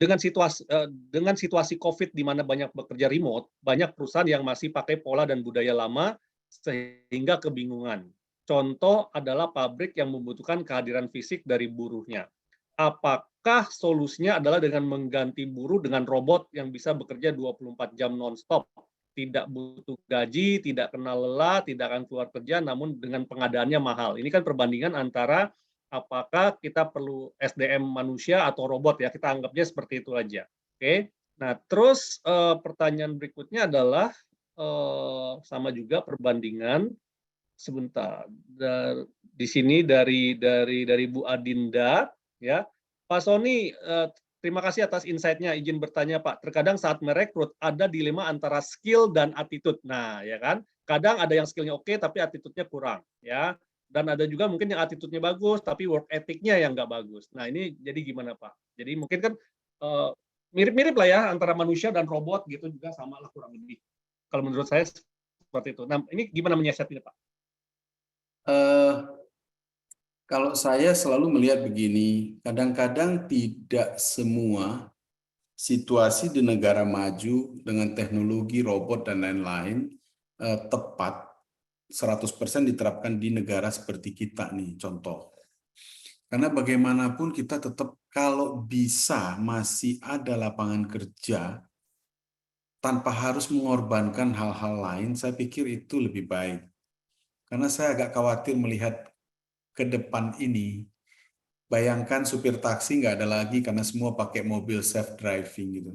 Dengan situasi COVID di mana banyak bekerja remote, banyak perusahaan yang masih pakai pola dan budaya lama sehingga kebingungan. Contoh adalah pabrik yang membutuhkan kehadiran fisik dari buruhnya. Apakah solusinya adalah dengan mengganti buruh dengan robot yang bisa bekerja 24 jam non-stop? Tidak butuh gaji, tidak kenal lelah, tidak akan keluar kerja, namun dengan pengadaannya mahal. Ini kan perbandingan antara apakah kita perlu SDM manusia atau robot ya, kita anggapnya seperti itu aja. Oke. Nah, terus pertanyaan berikutnya adalah sama juga perbandingan sebentar. Di sini dari Bu Adinda ya. Pak Sony, terima kasih atas insight-nya. Izin bertanya Pak, terkadang saat merekrut ada dilema antara skill dan attitude. Nah, ya kan? Kadang ada yang skill-nya oke tapi attitude-nya kurang, ya. Dan ada juga mungkin yang attitude-nya bagus tapi work ethic-nya yang nggak bagus. Nah, ini jadi gimana Pak? Jadi mungkin kan mirip-mirip lah ya antara manusia dan robot gitu, juga sama lah kurang lebih. Kalau menurut saya seperti itu. Nah, ini gimana menyiasatinya Pak? Kalau saya selalu melihat begini, kadang-kadang tidak semua situasi di negara maju dengan teknologi robot dan lain-lain tepat 100% diterapkan di negara seperti kita nih, contoh. Karena bagaimanapun kita tetap kalau bisa masih ada lapangan kerja tanpa harus mengorbankan hal-hal lain, saya pikir itu lebih baik. Karena saya agak khawatir melihat ke depan ini. Bayangkan supir taksi nggak ada lagi karena semua pakai mobil self-driving gitu.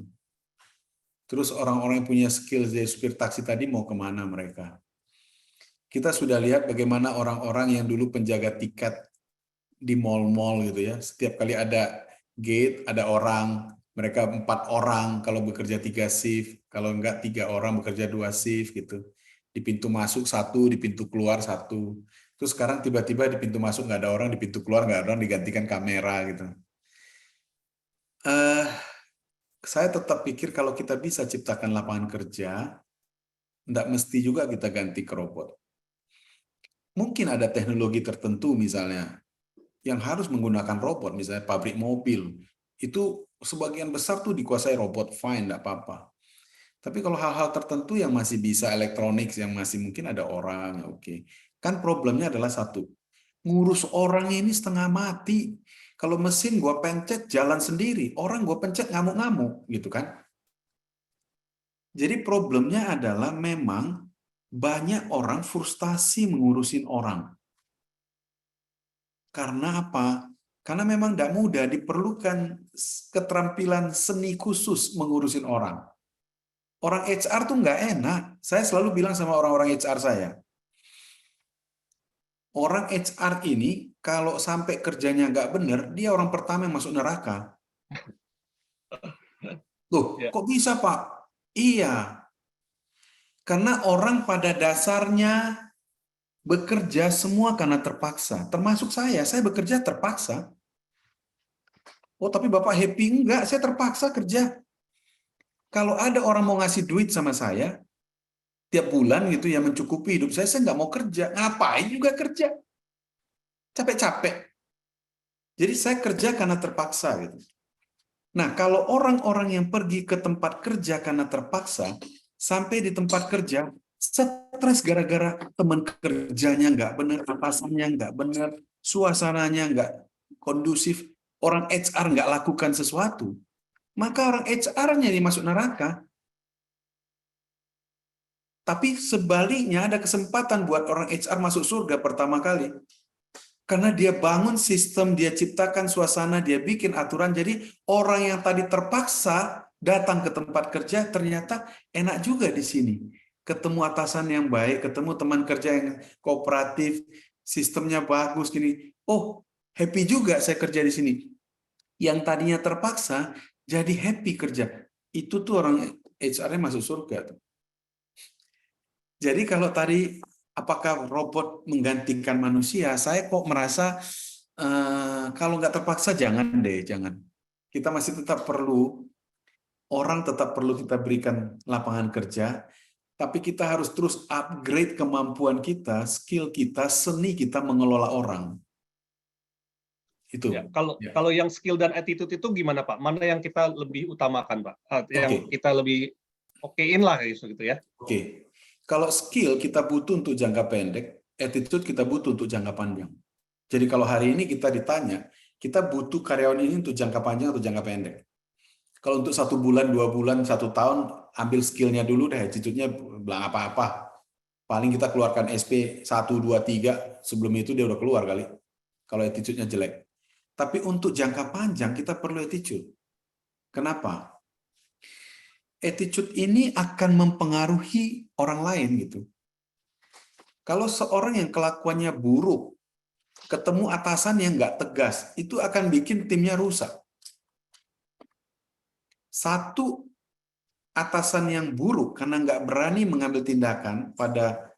Terus orang-orang yang punya skill jadi supir taksi tadi mau kemana mereka? Kita sudah lihat bagaimana orang-orang yang dulu penjaga tiket di mall-mall gitu ya. Setiap kali ada gate, ada orang. Mereka 4 orang kalau bekerja 3 shift. Kalau enggak 3 orang bekerja 2 shift gitu. Di pintu masuk 1, di pintu keluar 1. Terus sekarang tiba-tiba di pintu masuk nggak ada orang, di pintu keluar nggak ada orang, digantikan kamera gitu. Saya tetap pikir kalau kita bisa ciptakan lapangan kerja, nggak mesti juga kita ganti ke robot. Mungkin ada teknologi tertentu misalnya yang harus menggunakan robot, misalnya pabrik mobil, itu sebagian besar tuh dikuasai robot, fine, nggak apa-apa. Tapi kalau hal-hal tertentu yang masih bisa elektronik, yang masih mungkin ada orang, oke. Kan problemnya adalah satu, ngurus orang ini setengah mati. Kalau mesin gua pencet jalan sendiri, orang gua pencet ngamuk-ngamuk gitu kan. Jadi problemnya adalah memang banyak orang frustasi mengurusin orang. Karena apa? Karena memang tidak mudah, diperlukan keterampilan seni khusus mengurusin orang. Orang HR tuh nggak enak. Saya selalu bilang sama orang-orang HR saya, orang HR ini kalau sampai kerjanya nggak benar, dia orang pertama yang masuk neraka. Loh, kok bisa Pak? Iya, karena orang pada dasarnya bekerja semua karena terpaksa. Termasuk saya bekerja terpaksa. Oh, tapi Bapak happy? Enggak, saya terpaksa kerja. Kalau ada orang mau ngasih duit sama saya, tiap bulan gitu yang mencukupi hidup saya nggak mau kerja. Ngapain juga kerja? Capek-capek. Jadi saya kerja karena terpaksa gitu. Nah, kalau orang-orang yang pergi ke tempat kerja karena terpaksa, sampai di tempat kerja, stres gara-gara teman kerjanya nggak benar, atasannya nggak benar, suasananya nggak kondusif, orang HR nggak lakukan sesuatu, maka orang HR-nya dimasuk neraka. Tapi sebaliknya ada kesempatan buat orang HR masuk surga pertama kali. Karena dia bangun sistem, dia ciptakan suasana, dia bikin aturan. Jadi orang yang tadi terpaksa datang ke tempat kerja ternyata enak juga di sini. Ketemu atasan yang baik, ketemu teman kerja yang kooperatif, sistemnya bagus gini. Oh, happy juga saya kerja di sini. Yang tadinya terpaksa jadi happy kerja. Itu tuh orang HR-nya masuk surga tuh. Jadi kalau tadi apakah robot menggantikan manusia? Saya kok merasa kalau nggak terpaksa jangan deh, jangan. Kita masih tetap perlu, orang tetap perlu kita berikan lapangan kerja, tapi kita harus terus upgrade kemampuan kita, skill kita, seni kita mengelola orang. Itu. Ya, kalau yang skill dan attitude itu gimana Pak? Mana yang kita lebih utamakan Pak? Yang kita lebih okein lah gitu ya. Oke. Kalau skill kita butuh untuk jangka pendek, attitude kita butuh untuk jangka panjang. Jadi kalau hari ini kita ditanya, kita butuh karyawan ini untuk jangka panjang atau jangka pendek. Kalau untuk 1 bulan, 2 bulan, 1 tahun, ambil skillnya dulu deh, attitude-nya bilang apa-apa. Paling kita keluarkan SP 1, 2, 3, sebelum itu dia udah keluar kali, kalau attitude-nya jelek. Tapi untuk jangka panjang kita perlu attitude. Kenapa? Attitude ini akan mempengaruhi orang lain gitu. Kalau seorang yang kelakuannya buruk, ketemu atasan yang nggak tegas, itu akan bikin timnya rusak. Satu atasan yang buruk karena nggak berani mengambil tindakan pada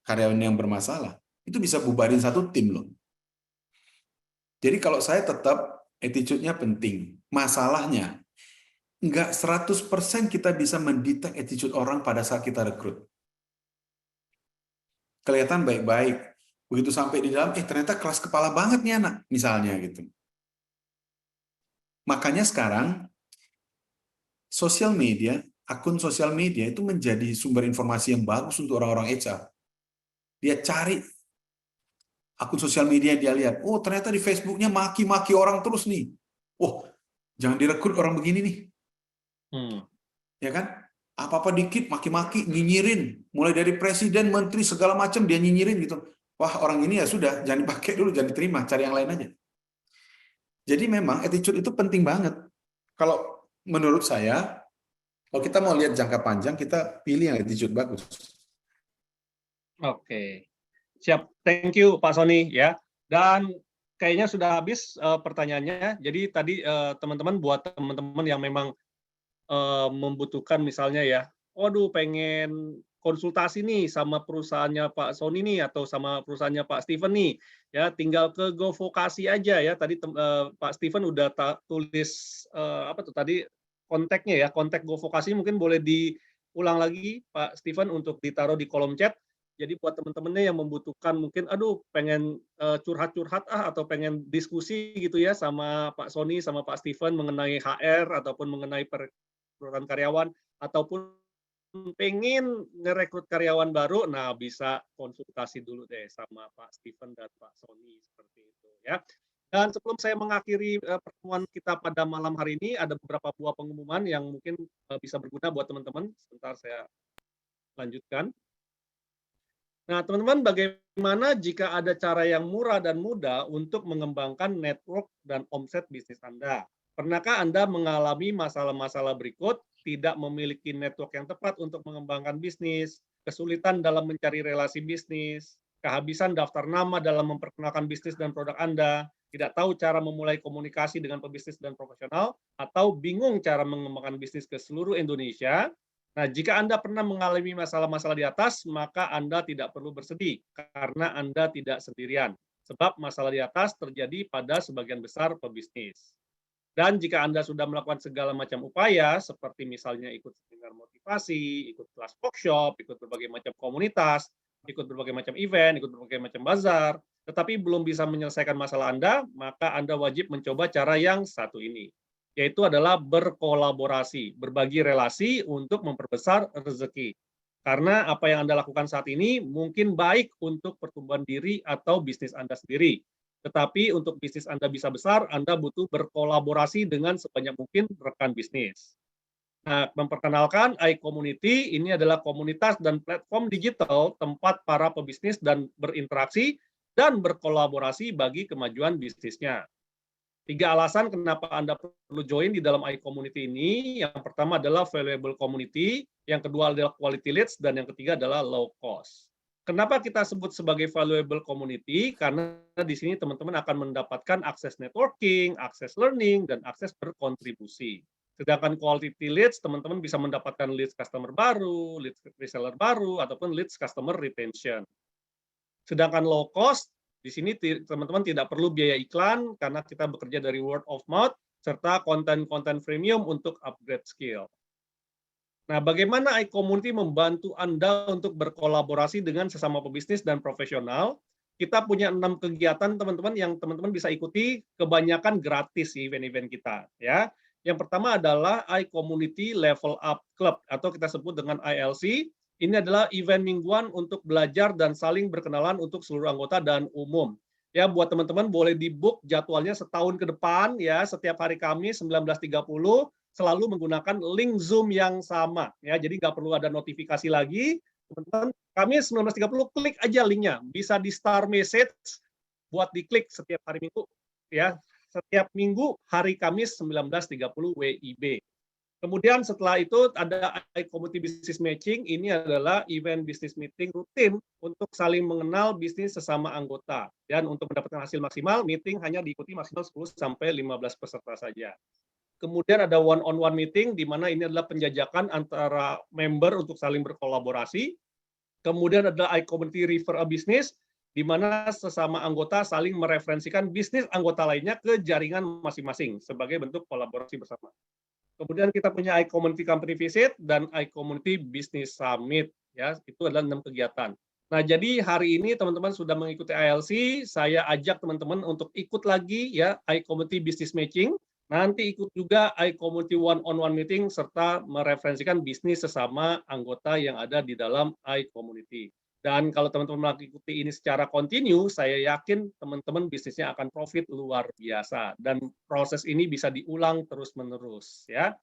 karyawan yang bermasalah, itu bisa bubarin satu tim loh. Jadi kalau saya tetap attitude-nya penting. Masalahnya, nggak 100% kita bisa mendetek attitude orang pada saat kita rekrut. Kelihatan baik-baik, begitu sampai di dalam, ternyata keras kepala banget nih anak, misalnya gitu. Makanya sekarang, sosial media, akun sosial media itu menjadi sumber informasi yang bagus untuk orang-orang HR. Dia cari akun sosial media, dia lihat, oh ternyata di Facebooknya maki-maki orang terus nih. Oh, jangan direkrut orang begini nih. Ya kan? Apa-apa dikit maki-maki, nyinyirin. Mulai dari presiden, menteri, segala macam dia nyinyirin gitu. Wah, orang ini ya sudah, jangan dipakai dulu, jangan diterima, cari yang lain aja. Jadi memang attitude itu penting banget. Kalau menurut saya, kalau kita mau lihat jangka panjang, kita pilih yang attitude bagus. Oke. Siap. Thank you Pak Sony ya. Dan kayaknya sudah habis pertanyaannya. Jadi tadi teman-teman buat teman-teman yang memang membutuhkan misalnya ya, waduh pengen konsultasi nih sama perusahaannya Pak Sony nih atau sama perusahaannya Pak Steven nih, ya tinggal ke GoVokasi aja ya. Tadi Pak Steven udah tulis apa tuh tadi kontaknya ya, kontak GoVokasi mungkin boleh diulang lagi Pak Steven untuk ditaruh di kolom chat. Jadi buat teman-temannya yang membutuhkan mungkin, aduh pengen curhat-curhat atau pengen diskusi gitu ya sama Pak Sony sama Pak Steven mengenai HR ataupun mengenai perekrutan karyawan ataupun pengen ngerekrut karyawan baru, nah bisa konsultasi dulu deh sama Pak Steven dan Pak Sony seperti itu ya. Dan sebelum saya mengakhiri pertemuan kita pada malam hari ini, ada beberapa buah pengumuman yang mungkin bisa berguna buat teman-teman. Sebentar saya lanjutkan. Nah, teman-teman, bagaimana jika ada cara yang murah dan mudah untuk mengembangkan network dan omset bisnis Anda? Pernahkah Anda mengalami masalah-masalah berikut? Tidak memiliki network yang tepat untuk mengembangkan bisnis, kesulitan dalam mencari relasi bisnis, kehabisan daftar nama dalam memperkenalkan bisnis dan produk Anda, tidak tahu cara memulai komunikasi dengan pebisnis dan profesional, atau bingung cara mengembangkan bisnis ke seluruh Indonesia? Nah, jika Anda pernah mengalami masalah-masalah di atas, maka Anda tidak perlu bersedih, karena Anda tidak sendirian. Sebab masalah di atas terjadi pada sebagian besar pebisnis. Dan jika Anda sudah melakukan segala macam upaya, seperti misalnya ikut seminar motivasi, ikut kelas workshop, ikut berbagai macam komunitas, ikut berbagai macam event, ikut berbagai macam bazar, tetapi belum bisa menyelesaikan masalah Anda, maka Anda wajib mencoba cara yang satu ini. yaitu adalah berkolaborasi, berbagi relasi untuk memperbesar rezeki. Karena apa yang Anda lakukan saat ini mungkin baik untuk pertumbuhan diri atau bisnis Anda sendiri. Tetapi untuk bisnis Anda bisa besar, Anda butuh berkolaborasi dengan sebanyak mungkin rekan bisnis. Nah, memperkenalkan iCommunity, ini adalah komunitas dan platform digital tempat para pebisnis dan berinteraksi dan berkolaborasi bagi kemajuan bisnisnya. 3 alasan kenapa Anda perlu join di dalam iCommunity ini. Yang pertama adalah valuable community, yang kedua adalah quality leads, dan yang ketiga adalah low cost. Kenapa kita sebut sebagai valuable community? Karena di sini teman-teman akan mendapatkan akses networking, akses learning, dan akses berkontribusi. Sedangkan quality leads, teman-teman bisa mendapatkan leads customer baru, leads reseller baru, ataupun leads customer retention. Sedangkan low cost, di sini teman-teman tidak perlu biaya iklan karena kita bekerja dari word of mouth serta konten-konten premium untuk upgrade skill. Nah, bagaimana iCommunity membantu Anda untuk berkolaborasi dengan sesama pebisnis dan profesional? Kita punya 6 kegiatan teman-teman yang teman-teman bisa ikuti, kebanyakan gratis event-event kita, ya. Yang pertama adalah iCommunity Level Up Club atau kita sebut dengan ILC. Ini adalah event mingguan untuk belajar dan saling berkenalan untuk seluruh anggota dan umum. Ya, buat teman-teman boleh di-book jadwalnya setahun ke depan ya, setiap hari Kamis 19.30 selalu menggunakan link Zoom yang sama ya. Jadi nggak perlu ada notifikasi lagi. Teman-teman, Kamis 19.30 klik aja linknya. Bisa di star message buat diklik setiap hari Minggu ya. Setiap minggu hari Kamis 19.30 WIB. Kemudian setelah itu ada iCommunity Business Matching, ini adalah event business meeting rutin untuk saling mengenal bisnis sesama anggota. Dan untuk mendapatkan hasil maksimal, meeting hanya diikuti maksimal 10-15 peserta saja. Kemudian ada one-on-one meeting, di mana ini adalah penjajakan antara member untuk saling berkolaborasi. Kemudian ada iCommunity Refer a Business, di mana sesama anggota saling mereferensikan bisnis anggota lainnya ke jaringan masing-masing sebagai bentuk kolaborasi bersama. Kemudian kita punya iCommunity Company Visit dan iCommunity Business Summit. Ya, itu adalah 6 kegiatan. Nah, jadi hari ini teman-teman sudah mengikuti ILC, saya ajak teman-teman untuk ikut lagi ya iCommunity Business Matching. Nanti ikut juga iCommunity One-on-One Meeting serta mereferensikan bisnis sesama anggota yang ada di dalam iCommunity. Dan kalau teman-teman mengikuti ini secara kontinu, saya yakin teman-teman bisnisnya akan profit luar biasa. Dan proses ini bisa diulang terus-menerus. Ya.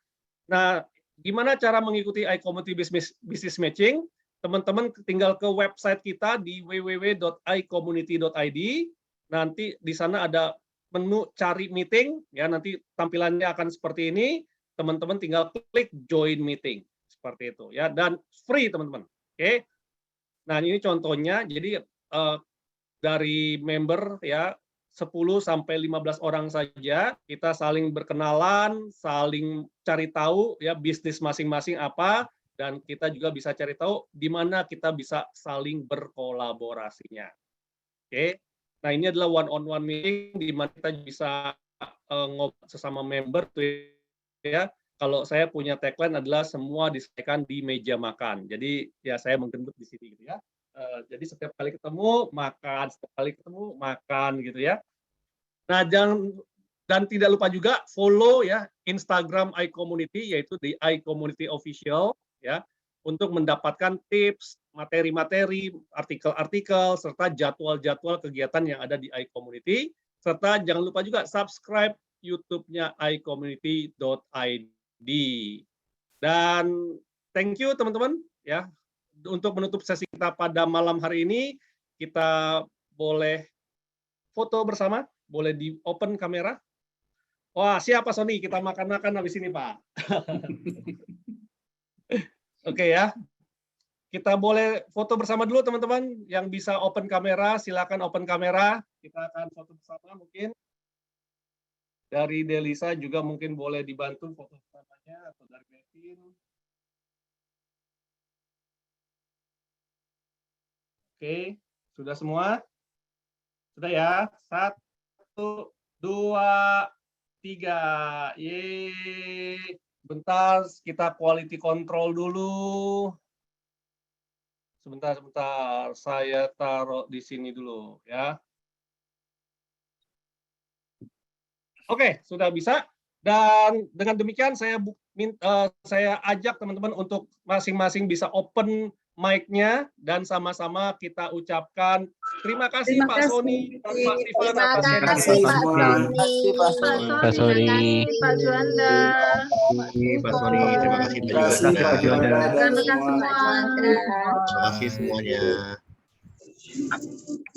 Nah, gimana cara mengikuti iCommunity Business Matching? Teman-teman tinggal ke website kita di www.icommunity.id. Nanti di sana ada menu cari meeting. Ya, nanti tampilannya akan seperti ini. Teman-teman tinggal klik join meeting. Seperti itu. Ya, dan free teman-teman. Oke. Nah, ini contohnya, jadi dari member ya 10 sampai 15 orang saja, kita saling berkenalan, saling cari tahu ya bisnis masing-masing apa, dan kita juga bisa cari tahu di mana kita bisa saling berkolaborasinya. Oke. Nah, ini adalah one-on-one meeting di mana kita bisa ngobrol sesama member tuh ya. Kalau saya punya tagline adalah semua diselesaikan di meja makan. Jadi ya saya menggendut di sini gitu ya. Jadi setiap kali ketemu makan, setiap kali ketemu makan gitu ya. Nah, dan tidak lupa juga follow ya Instagram iCommunity yaitu di iCommunity Official ya untuk mendapatkan tips, materi-materi, artikel-artikel serta jadwal-jadwal kegiatan yang ada di iCommunity serta jangan lupa juga subscribe YouTube-nya iCommunity.id. Dan thank you teman-teman ya. Untuk menutup sesi kita pada malam hari ini, kita boleh foto bersama, boleh di open kamera. Wah, siapa Sony? Kita makan-makan habis ini, Pak. Oke ya. Kita boleh foto bersama dulu teman-teman. Yang bisa open kamera, silakan open kamera. Kita akan foto bersama mungkin. Dari Delisa juga mungkin boleh dibantu foto pertamanya atau dari Bevin. Oke, sudah semua? Sudah ya? 1, 2, 3. Yeay. Bentar, kita quality control dulu. Sebentar. Saya taruh di sini dulu ya. Oke, sudah bisa. Dan dengan demikian saya ajak teman-teman untuk masing-masing bisa open mic-nya dan sama-sama kita ucapkan terima kasih Pak Sony dan Pak Steven atas sharing-nya. Pak Sony. Pak Juanda. Pak Sony, terima kasih juga Pak Juanda dan Terima kasih semua. Terima kasih semuanya.